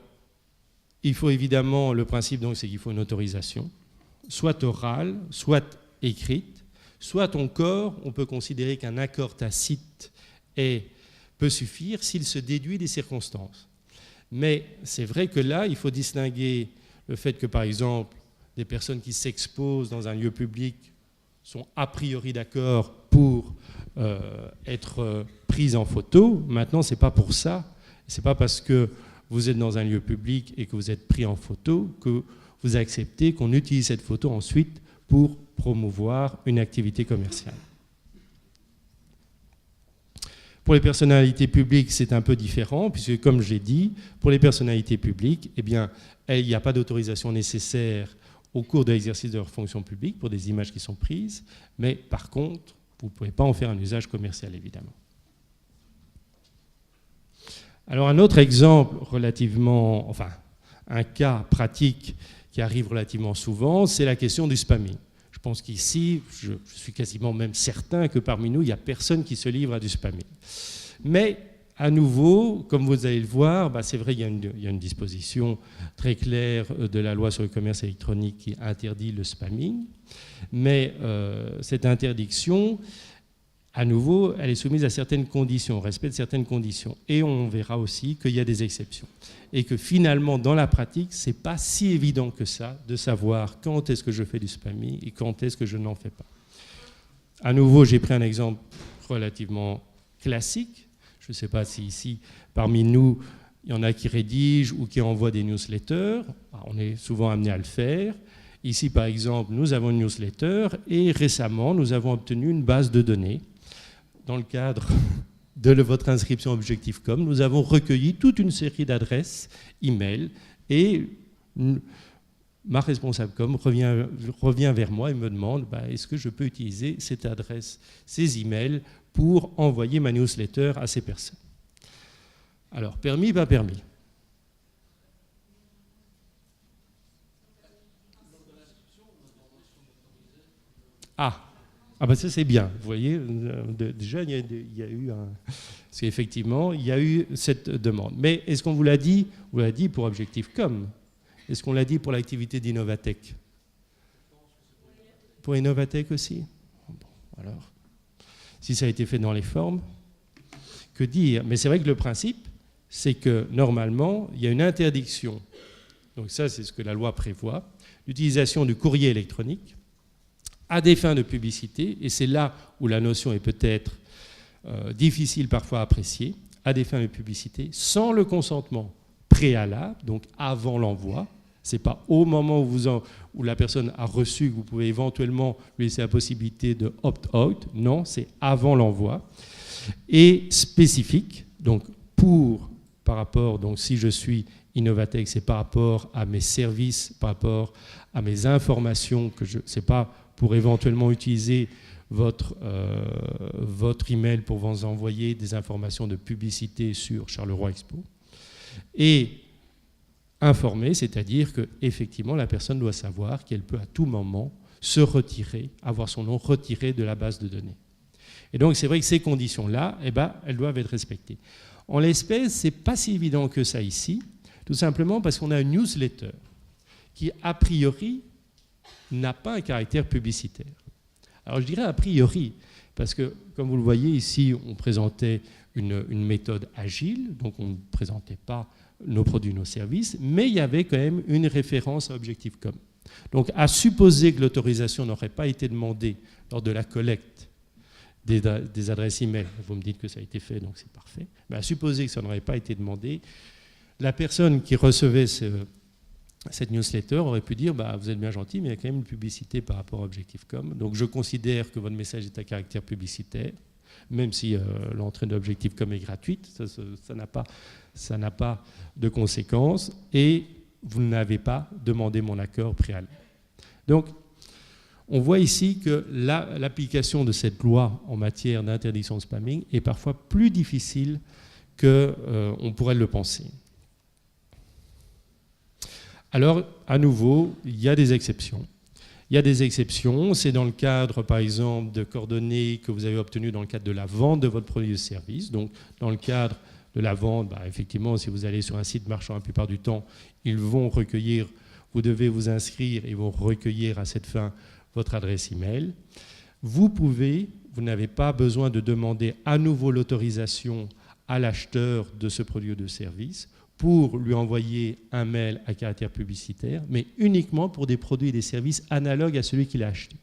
il faut évidemment, le principe donc, c'est qu'il faut une autorisation, soit orale, soit écrite, soit encore, on peut considérer qu'un accord tacite peut suffire s'il se déduit des circonstances. Mais c'est vrai que là, il faut distinguer le fait que, par exemple, des personnes qui s'exposent dans un lieu public sont a priori d'accord pour être prises en photo. Maintenant, ce n'est pas pour ça. Ce n'est pas parce que vous êtes dans un lieu public et que vous êtes pris en photo que vous acceptez qu'on utilise cette photo ensuite pour promouvoir une activité commerciale. Pour les personnalités publiques, c'est un peu différent, puisque comme j'ai dit, pour les personnalités publiques, il n'y a pas d'autorisation nécessaire au cours de l'exercice de leur fonction publique pour des images qui sont prises, mais par contre, vous ne pouvez pas en faire un usage commercial, évidemment. Alors un autre exemple un cas pratique qui arrive relativement souvent, c'est la question du spamming. Je pense qu'ici, je suis quasiment même certain que parmi nous, il n'y a personne qui se livre à du spamming. Mais, à nouveau, comme vous allez le voir, c'est vrai qu'il y a une disposition très claire de la loi sur le commerce électronique qui interdit le spamming. Mais cette interdiction, à nouveau, elle est soumise à certaines conditions, au respect de certaines conditions. Et on verra aussi qu'il y a des exceptions. Et que finalement, dans la pratique, ce n'est pas si évident que ça de savoir quand est-ce que je fais du spamming et quand est-ce que je n'en fais pas. À nouveau, j'ai pris un exemple relativement classique. Je ne sais pas si ici, parmi nous, il y en a qui rédigent ou qui envoient des newsletters. On est souvent amené à le faire. Ici, par exemple, nous avons une newsletter et récemment, nous avons obtenu une base de données. Dans le cadre de votre inscription Objectif.com, nous avons recueilli toute une série d'adresses e-mail et ma responsable com revient vers moi et me demande est-ce que je peux utiliser cette adresse, ces emails pour envoyer ma newsletter à ces personnes. Alors, permis, pas permis. Ça c'est bien, vous voyez, déjà il y a eu parce qu'effectivement il y a eu cette demande. Mais est-ce qu'on vous l'a dit? On l'a dit pour Objectif.com. Est-ce qu'on l'a dit pour l'activité d'Innovatech? Pour Innovatech aussi? Alors, si ça a été fait dans les formes, que dire? Mais c'est vrai que le principe, c'est que normalement, il y a une interdiction, donc ça c'est ce que la loi prévoit, l'utilisation du courrier électronique à des fins de publicité, et c'est là où la notion est peut-être difficile parfois à apprécier, à des fins de publicité, sans le consentement préalable, donc avant l'envoi. Ce n'est pas au moment où la personne a reçu que vous pouvez éventuellement lui laisser la possibilité de opt-out, non, c'est avant l'envoi. Et spécifique, donc par rapport, donc si je suis Innovatech, c'est par rapport à mes services, par rapport à mes informations, c'est pas pour éventuellement utiliser votre email pour vous envoyer des informations de publicité sur Charleroi Expo. Et informer, c'est-à-dire qu'effectivement, la personne doit savoir qu'elle peut à tout moment se retirer, avoir son nom retiré de la base de données. Et donc, c'est vrai que ces conditions-là, elles doivent être respectées. En l'espèce, ce n'est pas si évident que ça ici, tout simplement parce qu'on a une newsletter qui, a priori, n'a pas un caractère publicitaire. Alors je dirais a priori, parce que comme vous le voyez ici, on présentait une méthode agile, donc on ne présentait pas nos produits, nos services, mais il y avait quand même une référence à Objectif.com. Donc à supposer que l'autorisation n'aurait pas été demandée lors de la collecte des adresses email, vous me dites que ça a été fait, donc c'est parfait, mais à supposer que ça n'aurait pas été demandé, la personne qui recevait cette newsletter aurait pu dire vous êtes bien gentil, mais il y a quand même une publicité par rapport à Objectif.com. Donc je considère que votre message est à caractère publicitaire. Même si l'entrée d'objectif com est gratuite, ça n'a pas de conséquences et vous n'avez pas demandé mon accord préalable. Donc, on voit ici que l'application de cette loi en matière d'interdiction de spamming est parfois plus difficile qu'on pourrait le penser. Alors, à nouveau, il y a des exceptions. Il y a des exceptions, c'est dans le cadre, par exemple, de coordonnées que vous avez obtenues dans le cadre de la vente de votre produit ou service. Donc, dans le cadre de la vente, effectivement, si vous allez sur un site marchand, la plupart du temps, ils vont recueillir, vous devez vous inscrire et ils vont recueillir à cette fin votre adresse email. Vous n'avez pas besoin de demander à nouveau l'autorisation à l'acheteur de ce produit ou de service pour lui envoyer un mail à caractère publicitaire, mais uniquement pour des produits et des services analogues à celui qu'il a acheté.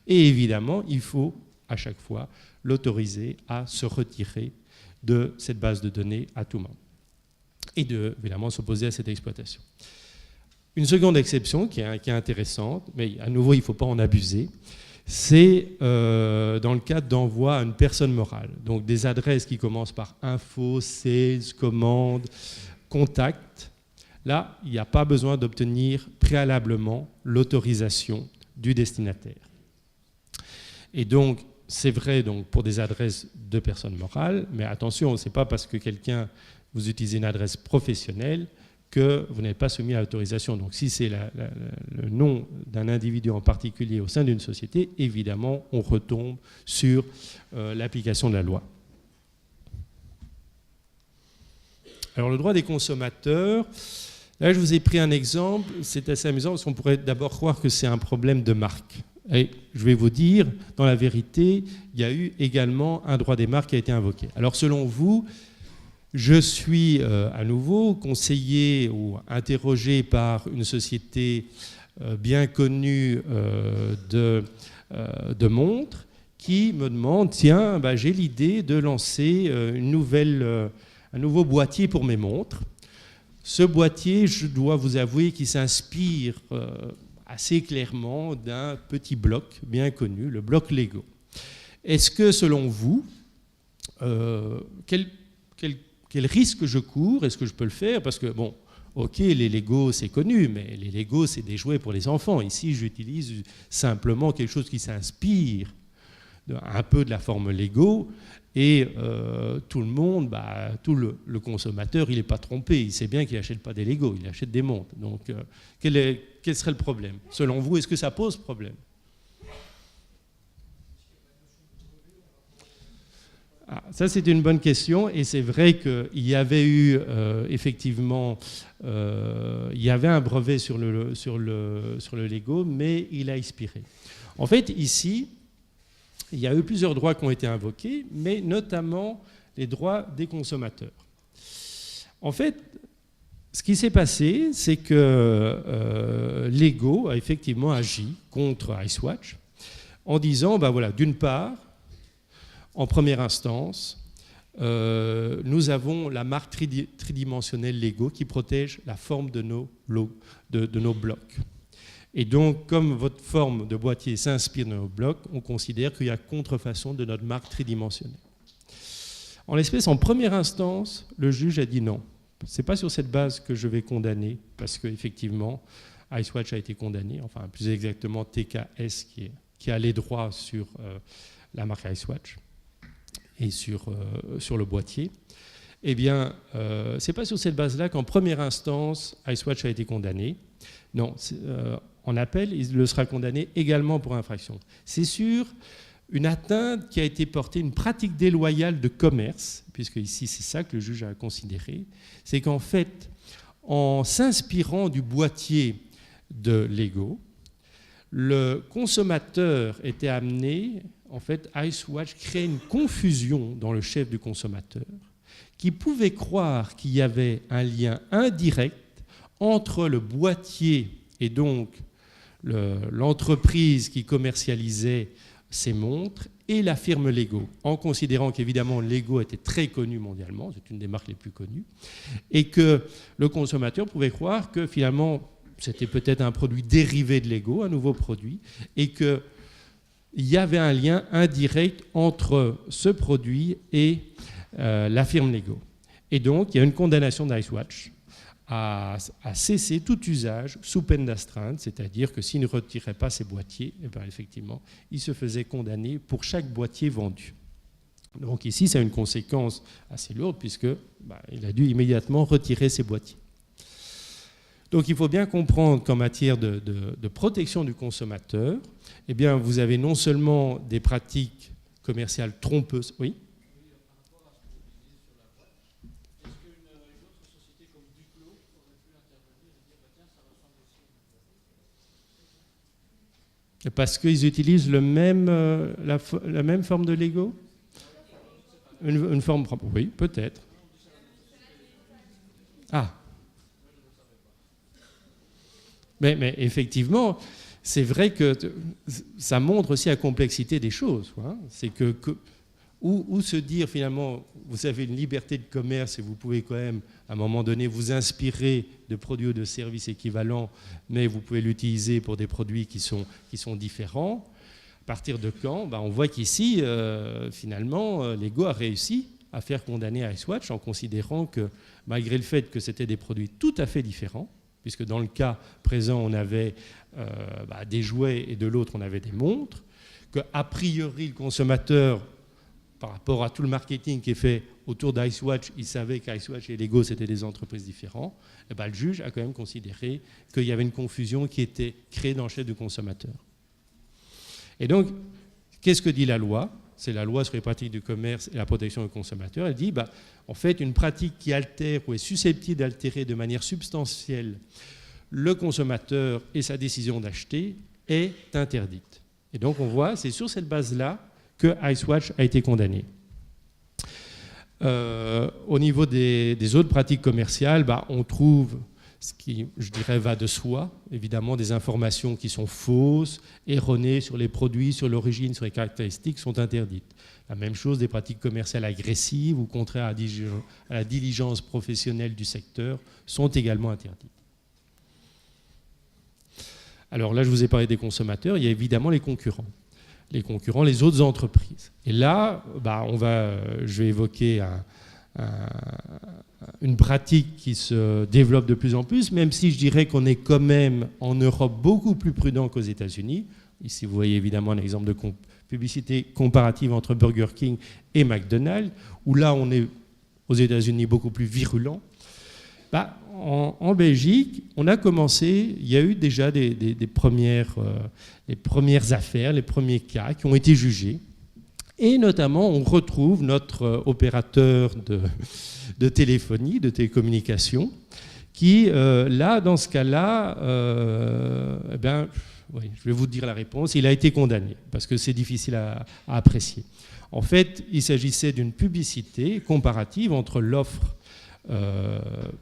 Et évidemment, il faut à chaque fois l'autoriser à se retirer de cette base de données à tout moment et de, évidemment, s'opposer à cette exploitation. Une seconde exception qui est intéressante, mais à nouveau, il ne faut pas en abuser, c'est dans le cadre d'envoi à une personne morale. Donc des adresses qui commencent par info, sales, commande, contact. Là, il n'y a pas besoin d'obtenir préalablement l'autorisation du destinataire. Et donc, c'est vrai donc, pour des adresses de personnes morales, mais attention, ce n'est pas parce que vous utilisez une adresse professionnelle que vous n'êtes pas soumis à l'autorisation. Donc si c'est le nom d'un individu en particulier au sein d'une société, évidemment, on retombe sur l'application de la loi. Alors le droit des consommateurs, là je vous ai pris un exemple, c'est assez amusant parce qu'on pourrait d'abord croire que c'est un problème de marque. Et je vais vous dire, dans la vérité, il y a eu également un droit des marques qui a été invoqué. Alors selon vous, je suis à nouveau conseillé ou interrogé par une société bien connue de montres qui me demande, tiens, j'ai l'idée de lancer un nouveau boîtier pour mes montres. Ce boîtier, je dois vous avouer qu'il s'inspire assez clairement d'un petit bloc bien connu, le bloc Lego. Est-ce que, selon vous, quel risque je cours? Est-ce que je peux le faire? Parce que, bon, ok, les Lego, c'est connu, mais les Lego, c'est des jouets pour les enfants. Ici, j'utilise simplement quelque chose qui s'inspire un peu de la forme Lego. Et tout le monde, le consommateur, il n'est pas trompé. Il sait bien qu'il n'achète pas des Lego, il achète des montres. Donc, quel serait le problème? Selon vous, est-ce que ça pose problème? Ça, c'est une bonne question. Et c'est vrai qu'il y avait eu, effectivement, il y avait un brevet sur le Lego, mais il a expiré. En fait, ici, il y a eu plusieurs droits qui ont été invoqués, mais notamment les droits des consommateurs. En fait, ce qui s'est passé, c'est que Lego a effectivement agi contre Icewatch en disant, voilà, d'une part, en première instance, nous avons la marque tridimensionnelle Lego qui protège la forme de nos blocs. Et donc, comme votre forme de boîtier s'inspire de nos blocs, on considère qu'il y a contrefaçon de notre marque tridimensionnelle. En l'espèce, en première instance, le juge a dit non. Ce n'est pas sur cette base que je vais condamner, parce qu'effectivement, Icewatch a été condamné, enfin plus exactement TKS qui a les droits sur la marque Icewatch et sur le boîtier. Eh bien, ce n'est pas sur cette base-là qu'en première instance, Icewatch a été condamné. Non, en appel, il le sera condamné également pour infraction. C'est sur une atteinte qui a été portée, une pratique déloyale de commerce, puisque ici c'est ça que le juge a considéré, c'est qu'en fait, en s'inspirant du boîtier de Lego, le consommateur était amené, en fait, Icewatch créait une confusion dans le chef du consommateur, qui pouvait croire qu'il y avait un lien indirect entre le boîtier et donc l'entreprise qui commercialisait ces montres et la firme Lego, en considérant qu'évidemment Lego était très connu mondialement, c'est une des marques les plus connues, et que le consommateur pouvait croire que finalement c'était peut-être un produit dérivé de Lego, un nouveau produit, et que il y avait un lien indirect entre ce produit et la firme Lego. Et donc, il y a une condamnation d'Icewatch à cesser tout usage sous peine d'astreinte, c'est-à-dire que s'il ne retirait pas ses boîtiers, eh bien, effectivement, il se faisait condamner pour chaque boîtier vendu. Donc ici, ça a une conséquence assez lourde puisqu'il a dû immédiatement retirer ses boîtiers. Donc il faut bien comprendre qu'en matière de protection du consommateur, eh bien, vous avez non seulement des pratiques commerciales trompeuses, oui. Parce qu'ils utilisent la même forme de Lego ? Une forme propre. Oui, peut-être. Ah. Mais effectivement, c'est vrai que ça montre aussi la complexité des choses. Hein. C'est où se dire finalement, vous avez une liberté de commerce et vous pouvez quand même, à un moment donné, vous inspirer de produits ou de services équivalents, mais vous pouvez l'utiliser pour des produits qui sont différents. À partir de quand ? On voit qu'ici, finalement, Lego a réussi à faire condamner Icewatch en considérant que, malgré le fait que c'était des produits tout à fait différents, puisque dans le cas présent, on avait des jouets et de l'autre, on avait des montres, qu'a priori, le consommateur, par rapport à tout le marketing qui est fait autour d'Icewatch, il savait qu'Icewatch et Lego, c'était des entreprises différentes. Le juge a quand même considéré qu'il y avait une confusion qui était créée dans le chef du consommateur. Et donc, qu'est-ce que dit la loi ? C'est la loi sur les pratiques du commerce et la protection du consommateur. Elle dit, en fait, une pratique qui altère ou est susceptible d'altérer de manière substantielle le consommateur et sa décision d'acheter est interdite. Et donc, on voit, c'est sur cette base-là que Icewatch a été condamné. Au niveau des autres pratiques commerciales, on trouve ce qui, je dirais, va de soi, évidemment, des informations qui sont fausses, erronées sur les produits, sur l'origine, sur les caractéristiques, sont interdites. La même chose, des pratiques commerciales agressives ou contraires à la diligence professionnelle du secteur sont également interdites. Alors là, je vous ai parlé des consommateurs, il y a évidemment les concurrents. Les autres entreprises. Et là, je vais évoquer une pratique qui se développe de plus en plus, même si je dirais qu'on est quand même en Europe beaucoup plus prudent qu'aux États-Unis. Ici, vous voyez évidemment un exemple de publicité comparative entre Burger King et McDonald's, où là, on est aux États-Unis beaucoup plus virulent. En Belgique, on a commencé, il y a eu déjà les premières affaires, les premiers cas qui ont été jugés. Et notamment, on retrouve notre opérateur de téléphonie, de télécommunication, qui, là, dans ce cas-là, oui, je vais vous dire la réponse, il a été condamné, parce que c'est difficile à apprécier. En fait, il s'agissait d'une publicité comparative entre l'offre.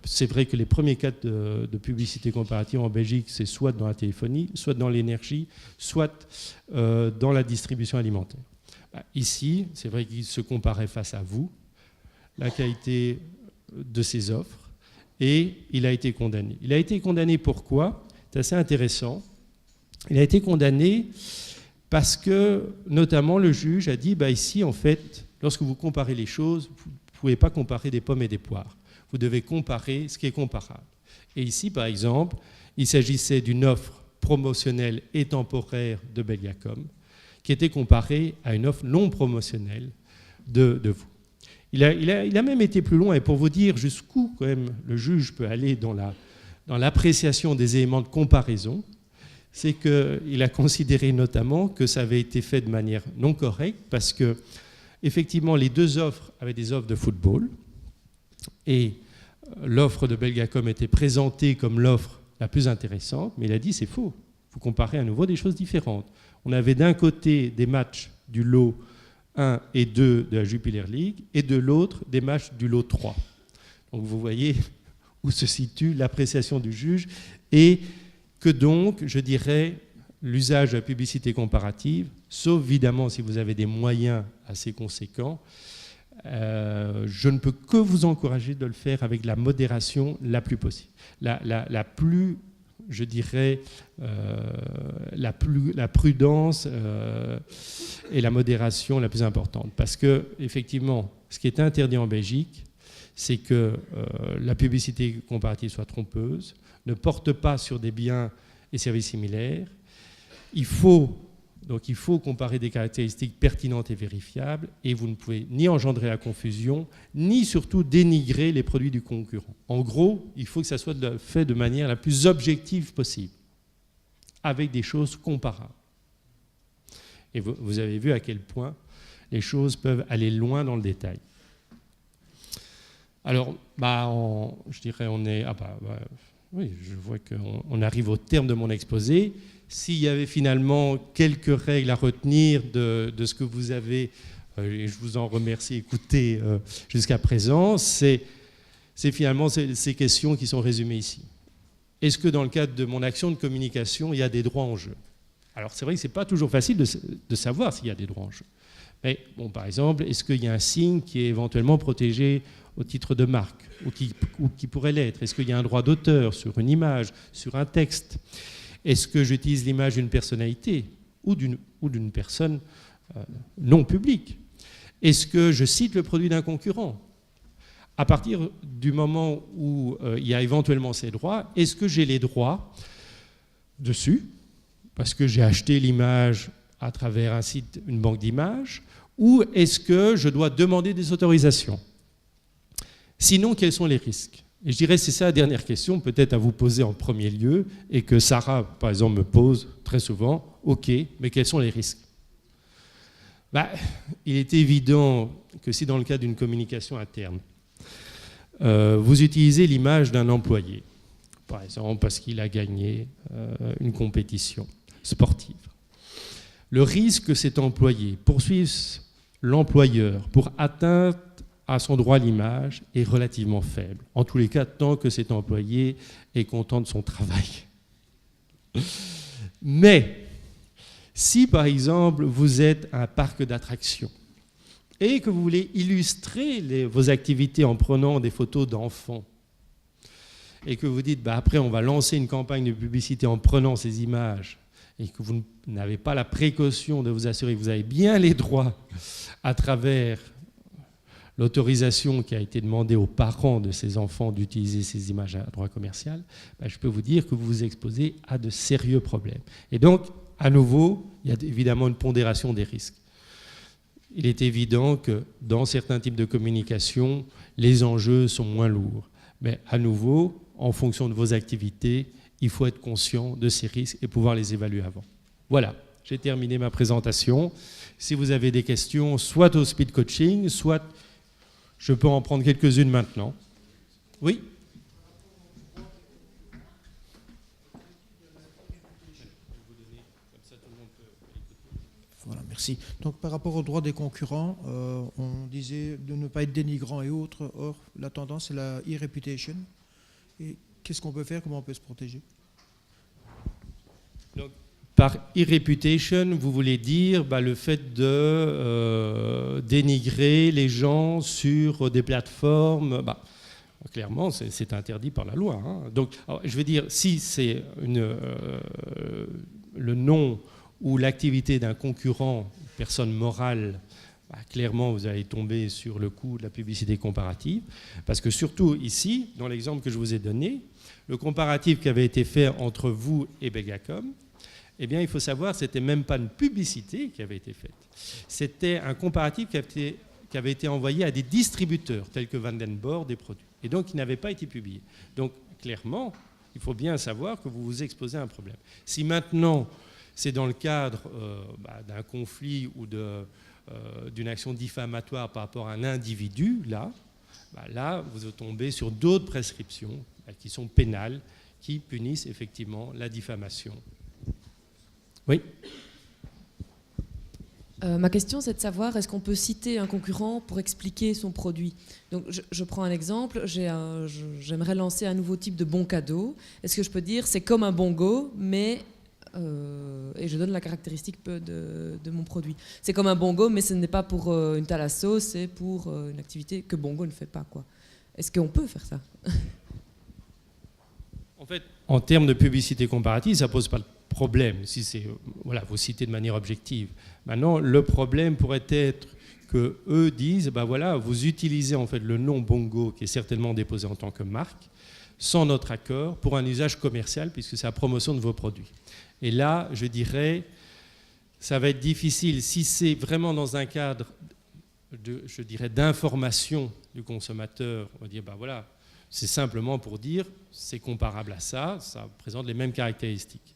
C'est vrai que les premiers cas de publicité comparative en Belgique, c'est soit dans la téléphonie, soit dans l'énergie, soit dans la distribution alimentaire. Ici, c'est vrai qu'il se comparait face à vous, la qualité de ses offres, et il a été condamné. Il a été condamné pourquoi ? C'est assez intéressant. Il a été condamné parce que, notamment, le juge a dit, ici, en fait, lorsque vous comparez les choses, vous ne pouvez pas comparer des pommes et des poires. Vous devez comparer ce qui est comparable. Et ici, par exemple, il s'agissait d'une offre promotionnelle et temporaire de Belgacom qui était comparée à une offre non promotionnelle de vous. Il a même été plus loin, et pour vous dire jusqu'où quand même le juge peut aller dans l'appréciation des éléments de comparaison, c'est qu'il a considéré notamment que ça avait été fait de manière non correcte parce que, effectivement, les deux offres avaient des offres de football, et l'offre de Belgacom était présentée comme l'offre la plus intéressante, mais il a dit c'est faux. Vous comparez à nouveau des choses différentes. On avait d'un côté des matchs du lot 1 et 2 de la Jupiler League et de l'autre des matchs du lot 3. Donc vous voyez où se situe l'appréciation du juge et que donc, je dirais, l'usage de la publicité comparative, sauf évidemment si vous avez des moyens assez conséquents, je ne peux que vous encourager de le faire avec la modération la plus possible, la plus je dirais, la prudence et la modération la plus importante. Parce que, effectivement, ce qui est interdit en Belgique, c'est que la publicité comparative soit trompeuse, ne porte pas sur des biens et services similaires. Il faut comparer des caractéristiques pertinentes et vérifiables, et vous ne pouvez ni engendrer la confusion, ni surtout dénigrer les produits du concurrent. En gros, il faut que ça soit fait de manière la plus objective possible, avec des choses comparables. Et vous avez vu à quel point les choses peuvent aller loin dans le détail. Alors, je dirais, oui, je vois qu'on arrive au terme de mon exposé. S'il y avait finalement quelques règles à retenir de ce que vous avez, et je vous en remercie, écouté jusqu'à présent, c'est finalement ces questions qui sont résumées ici. Est-ce que dans le cadre de mon action de communication, il y a des droits en jeu? Alors c'est vrai que ce n'est pas toujours facile de savoir s'il y a des droits en jeu. Mais bon, par exemple, est-ce qu'il y a un signe qui est éventuellement protégé au titre de marque, ou qui pourrait l'être? Est-ce qu'il y a un droit d'auteur sur une image, sur un texte? Est-ce que j'utilise l'image d'une personnalité ou d'une personne non publique? Est-ce que je cite le produit d'un concurrent? À partir du moment où il y a éventuellement ces droits, est-ce que j'ai les droits dessus, parce que j'ai acheté l'image à travers un site, une banque d'images, ou est-ce que je dois demander des autorisations? Sinon, quels sont les risques? Et je dirais, c'est ça la dernière question, peut-être à vous poser en premier lieu, et que Sarah, par exemple, me pose très souvent. OK, mais quels sont les risques? Il est évident que si dans le cadre d'une communication interne, vous utilisez l'image d'un employé, par exemple parce qu'il a gagné une compétition sportive, le risque que cet employé poursuive l'employeur pour atteindre à son droit à l'image est relativement faible. En tous les cas, tant que cet employé est content de son travail. Mais, si par exemple vous êtes un parc d'attractions et que vous voulez illustrer vos activités en prenant des photos d'enfants, et que vous dites, après on va lancer une campagne de publicité en prenant ces images, et que vous n'avez pas la précaution de vous assurer que vous avez bien les droits à travers l'autorisation qui a été demandée aux parents de ces enfants d'utiliser ces images à droit commercial, je peux vous dire que vous vous exposez à de sérieux problèmes. Et donc, à nouveau, il y a évidemment une pondération des risques. Il est évident que dans certains types de communication, les enjeux sont moins lourds. Mais à nouveau, en fonction de vos activités, il faut être conscient de ces risques et pouvoir les évaluer avant. Voilà, j'ai terminé ma présentation. Si vous avez des questions, soit au speed coaching, soit je peux en prendre quelques-unes maintenant. Oui ? Voilà, merci. Donc par rapport aux droits des concurrents, on disait de ne pas être dénigrant et autres. Or, la tendance, c'est la e-reputation. Et qu'est-ce qu'on peut faire? Comment on peut se protéger? Donc, par e-reputation, vous voulez dire le fait de dénigrer les gens sur des plateformes. Clairement, c'est interdit par la loi. Hein. Donc, alors, je veux dire, si c'est le nom ou l'activité d'un concurrent, personne morale, clairement, vous allez tomber sur le coup de la publicité comparative. Parce que surtout ici, dans l'exemple que je vous ai donné, le comparatif qui avait été fait entre vous et Belgacom, eh bien, il faut savoir, ce n'était même pas une publicité qui avait été faite. C'était un comparatif qui avait été envoyé à des distributeurs, tels que Vandenborg, des produits. Et donc, qui n'avait pas été publié. Donc, clairement, il faut bien savoir que vous vous exposez à un problème. Si maintenant, c'est dans le cadre d'un conflit ou d'une action diffamatoire par rapport à un individu, là, vous tombez sur d'autres prescriptions qui sont pénales, qui punissent effectivement la diffamation. Oui. Ma question, c'est de savoir, est-ce qu'on peut citer un concurrent pour expliquer son produit? Donc, je prends un exemple, j'aimerais lancer un nouveau type de bon cadeau. Est-ce que je peux dire, c'est comme un bongo, mais... et je donne la caractéristique de mon produit. C'est comme un bongo, mais ce n'est pas pour une thalasso, c'est pour une activité que bongo ne fait pas, quoi. Est-ce qu'on peut faire ça? En fait, en termes de publicité comparative, ça ne pose pas de problème, si c'est, voilà, vous citez de manière objective. Maintenant, le problème pourrait être qu'eux disent, ben voilà, vous utilisez en fait le nom Bongo, qui est certainement déposé en tant que marque, sans notre accord, pour un usage commercial, puisque c'est la promotion de vos produits. Et là, je dirais, ça va être difficile, si c'est vraiment dans un cadre, je dirais, d'information du consommateur, on va dire, ben voilà, c'est simplement pour dire, c'est comparable à ça, ça présente les mêmes caractéristiques.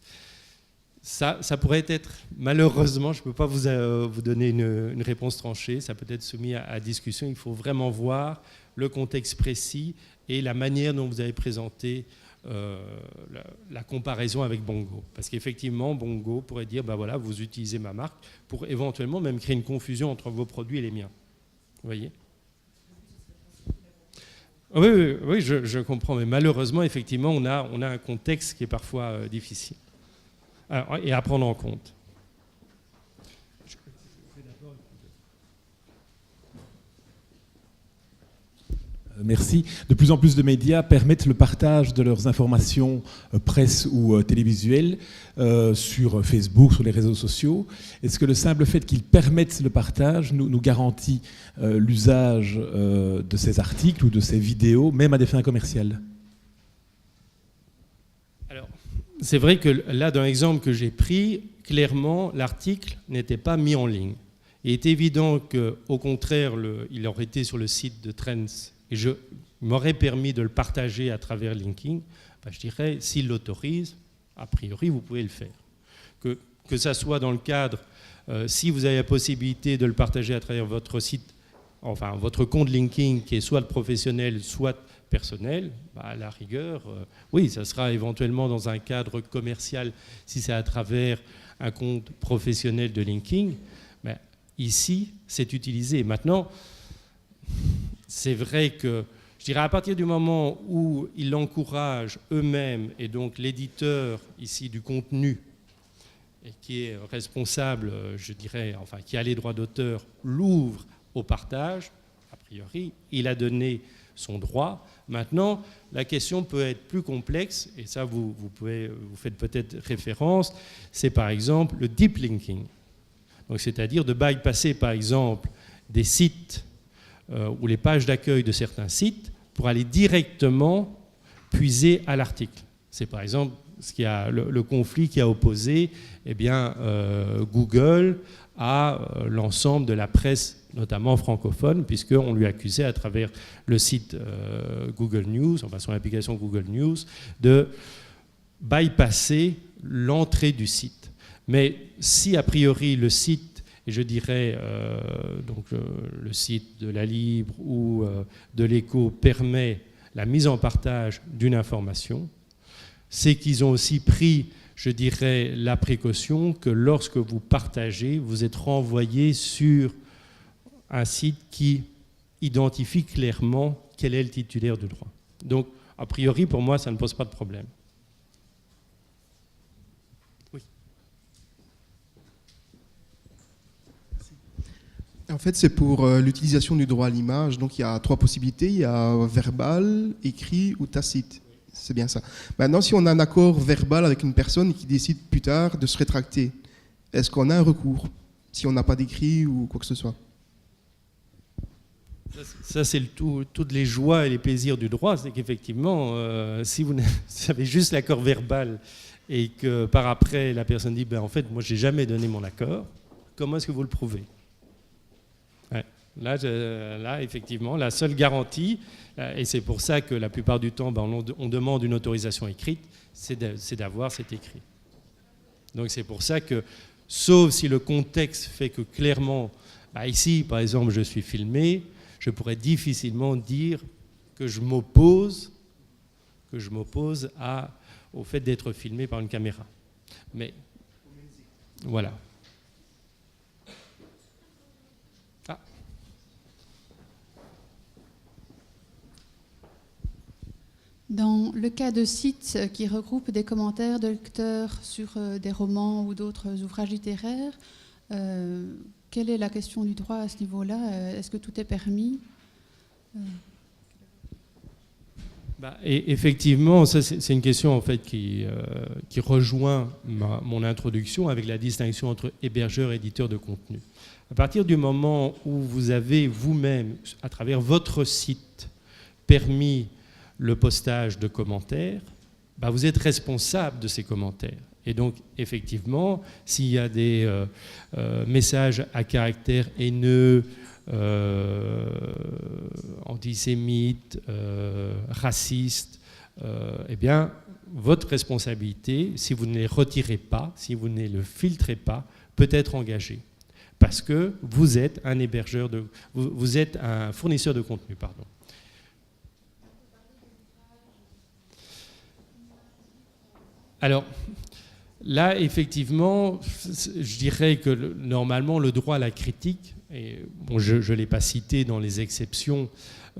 Ça pourrait être, malheureusement, je ne peux pas vous donner une réponse tranchée, ça peut être soumis à discussion, il faut vraiment voir le contexte précis et la manière dont vous avez présenté la comparaison avec Bongo. Parce qu'effectivement, Bongo pourrait dire, ben voilà, vous utilisez ma marque pour éventuellement même créer une confusion entre vos produits et les miens. Vous voyez ? Oui, je comprends, mais malheureusement, effectivement, on a un contexte qui est parfois difficile. Alors, et à prendre en compte. Merci. De plus en plus de médias permettent le partage de leurs informations presse ou télévisuelles sur Facebook, sur les réseaux sociaux. Est-ce que le simple fait qu'ils permettent le partage nous garantit l'usage de ces articles ou de ces vidéos, même à des fins commerciales ? Alors, c'est vrai que là, dans l'exemple que j'ai pris, clairement, l'article n'était pas mis en ligne. Il est évident qu'au contraire, il aurait été sur le site de Trends et je m'aurais permis de le partager à travers LinkedIn, ben je dirais, s'il l'autorise, a priori, vous pouvez le faire. Que ça soit dans le cadre, si vous avez la possibilité de le partager à travers votre site, enfin votre compte LinkedIn, qui est soit le professionnel, soit personnel, ben à la rigueur, oui, ça sera éventuellement dans un cadre commercial, si c'est à travers un compte professionnel de LinkedIn. Ben, ici, c'est utilisé. Maintenant, c'est vrai que, je dirais, à partir du moment où ils l'encouragent eux-mêmes, et donc l'éditeur ici du contenu, et qui est responsable, je dirais, enfin, qui a les droits d'auteur, l'ouvre au partage, a priori, il a donné son droit. Maintenant, la question peut être plus complexe, et ça, vous faites peut-être référence, c'est par exemple le deep linking. Donc, c'est-à-dire de bypasser, par exemple, des sites ou les pages d'accueil de certains sites pour aller directement puiser à l'article. C'est par exemple le conflit qui a opposé Google à l'ensemble de la presse, notamment francophone, puisqu'on lui accusait à travers le site Google News, enfin son application Google News, de bypasser l'entrée du site. Mais si a priori le site, et je dirais le site de la Libre ou de l'Écho permet la mise en partage d'une information, c'est qu'ils ont aussi pris, je dirais, la précaution que lorsque vous partagez, vous êtes renvoyé sur un site qui identifie clairement quel est le titulaire du droit. Donc, a priori, pour moi, ça ne pose pas de problème. En fait, c'est pour l'utilisation du droit à l'image. Donc, il y a 3 possibilités. Il y a verbal, écrit ou tacite. C'est bien ça. Maintenant, si on a un accord verbal avec une personne qui décide plus tard de se rétracter, est-ce qu'on a un recours si on n'a pas d'écrit ou quoi que ce soit? Ça, c'est toutes les joies et les plaisirs du droit. C'est qu'effectivement, si vous avez juste l'accord verbal et que par après, la personne dit en fait, moi, je n'ai jamais donné mon accord, comment est-ce que vous le prouvez? Ouais. Là, effectivement, la seule garantie, et c'est pour ça que la plupart du temps, on demande une autorisation écrite, c'est d'avoir cet écrit. Donc c'est pour ça que, sauf si le contexte fait que clairement, ici, par exemple, je suis filmé, je pourrais difficilement dire que je m'oppose au fait d'être filmé par une caméra. Mais voilà. Dans le cas de sites qui regroupent des commentaires de lecteurs sur des romans ou d'autres ouvrages littéraires, quelle est la question du droit à ce niveau-là? Est-ce que tout est permis? Et effectivement, ça, c'est une question en fait qui rejoint mon introduction avec la distinction entre hébergeur et éditeur de contenu. À partir du moment où vous avez vous-même, à travers votre site, permis le postage de commentaires, vous êtes responsable de ces commentaires. Et donc, effectivement, s'il y a des messages à caractère haineux, antisémites, racistes, eh bien, votre responsabilité, si vous ne les retirez pas, si vous ne le filtrez pas, peut être engagée. Parce que vous êtes un hébergeur vous êtes un fournisseur de contenu, pardon. Alors, là, effectivement, je dirais que normalement, le droit à la critique, et bon, je ne l'ai pas cité dans les exceptions,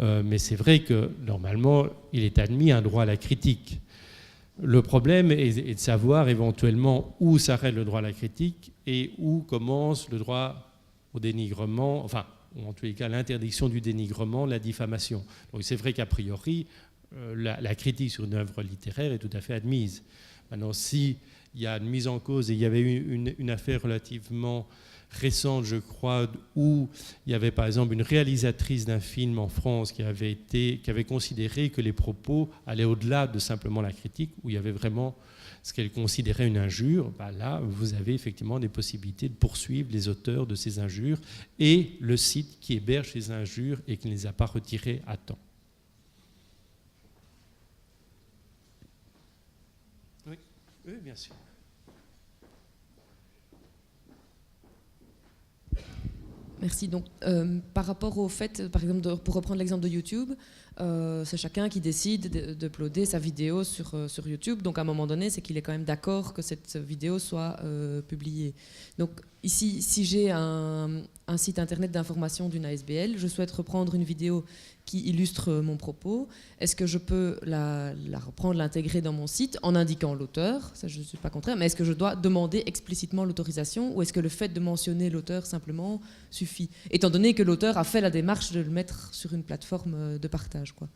mais c'est vrai que normalement, il est admis un droit à la critique. Le problème est de savoir éventuellement où s'arrête le droit à la critique et où commence le droit au dénigrement, enfin, en tous les cas, l'interdiction du dénigrement, la diffamation. Donc c'est vrai qu'a priori, la critique sur une œuvre littéraire est tout à fait admise. Maintenant, s'il y a une mise en cause, et il y avait eu une affaire relativement récente, je crois, où il y avait par exemple une réalisatrice d'un film en France qui avait considéré que les propos allaient au-delà de simplement la critique, où il y avait vraiment ce qu'elle considérait une injure. Là, vous avez effectivement des possibilités de poursuivre les auteurs de ces injures et le site qui héberge ces injures et qui ne les a pas retirées à temps. Oui, bien sûr. Merci. Donc, par rapport au fait, par exemple, pour reprendre l'exemple de YouTube, c'est chacun qui décide d'uploader sa vidéo sur YouTube. Donc, à un moment donné, c'est qu'il est quand même d'accord que cette vidéo soit publiée. Donc, ici, si j'ai un site internet d'information d'une ASBL, je souhaite reprendre une vidéo qui illustre mon propos. Est-ce que je peux la reprendre, l'intégrer dans mon site en indiquant l'auteur? Ça, je ne suis pas contraire. Mais est-ce que je dois demander explicitement l'autorisation ou est-ce que le fait de mentionner l'auteur simplement suffit? Étant donné que l'auteur a fait la démarche de le mettre sur une plateforme de partage, quoi.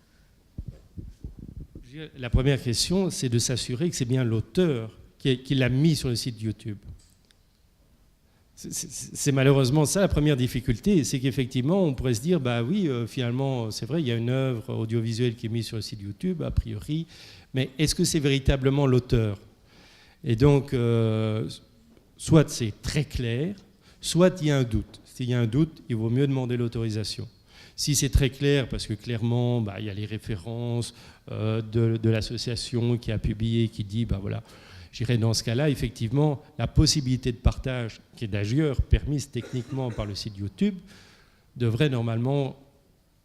La première question, c'est de s'assurer que c'est bien l'auteur qui l'a mis sur le site YouTube. C'est malheureusement ça la première difficulté, c'est qu'effectivement on pourrait se dire oui, finalement c'est vrai, il y a une œuvre audiovisuelle qui est mise sur le site YouTube a priori, mais est-ce que c'est véritablement l'auteur? Et donc soit c'est très clair, soit il y a un doute. S'il y a un doute, il vaut mieux demander l'autorisation. Si c'est très clair, parce que clairement il y a les références de l'association qui a publié, qui dit voilà. Je dirais dans ce cas-là, effectivement, la possibilité de partage, qui est d'ailleurs permise techniquement par le site YouTube, devrait normalement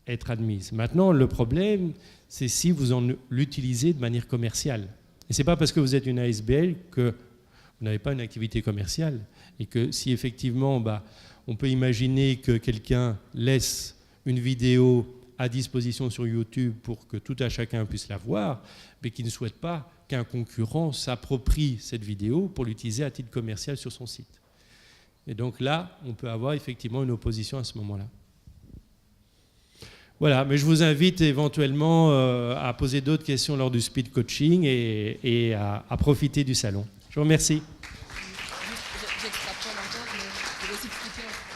être admise. Maintenant, le problème, c'est si vous l'utilisez de manière commerciale. Et ce n'est pas parce que vous êtes une ASBL que vous n'avez pas une activité commerciale. Et que si effectivement, on peut imaginer que quelqu'un laisse une vidéo à disposition sur YouTube pour que tout à chacun puisse la voir, mais qui ne souhaite pas qu'un concurrent s'approprie cette vidéo pour l'utiliser à titre commercial sur son site. Et donc là, on peut avoir effectivement une opposition à ce moment-là. Voilà, mais je vous invite éventuellement à poser d'autres questions lors du speed coaching et à profiter du salon. Je vous remercie. J'extrapole encore, mais je vais aussi expliquer.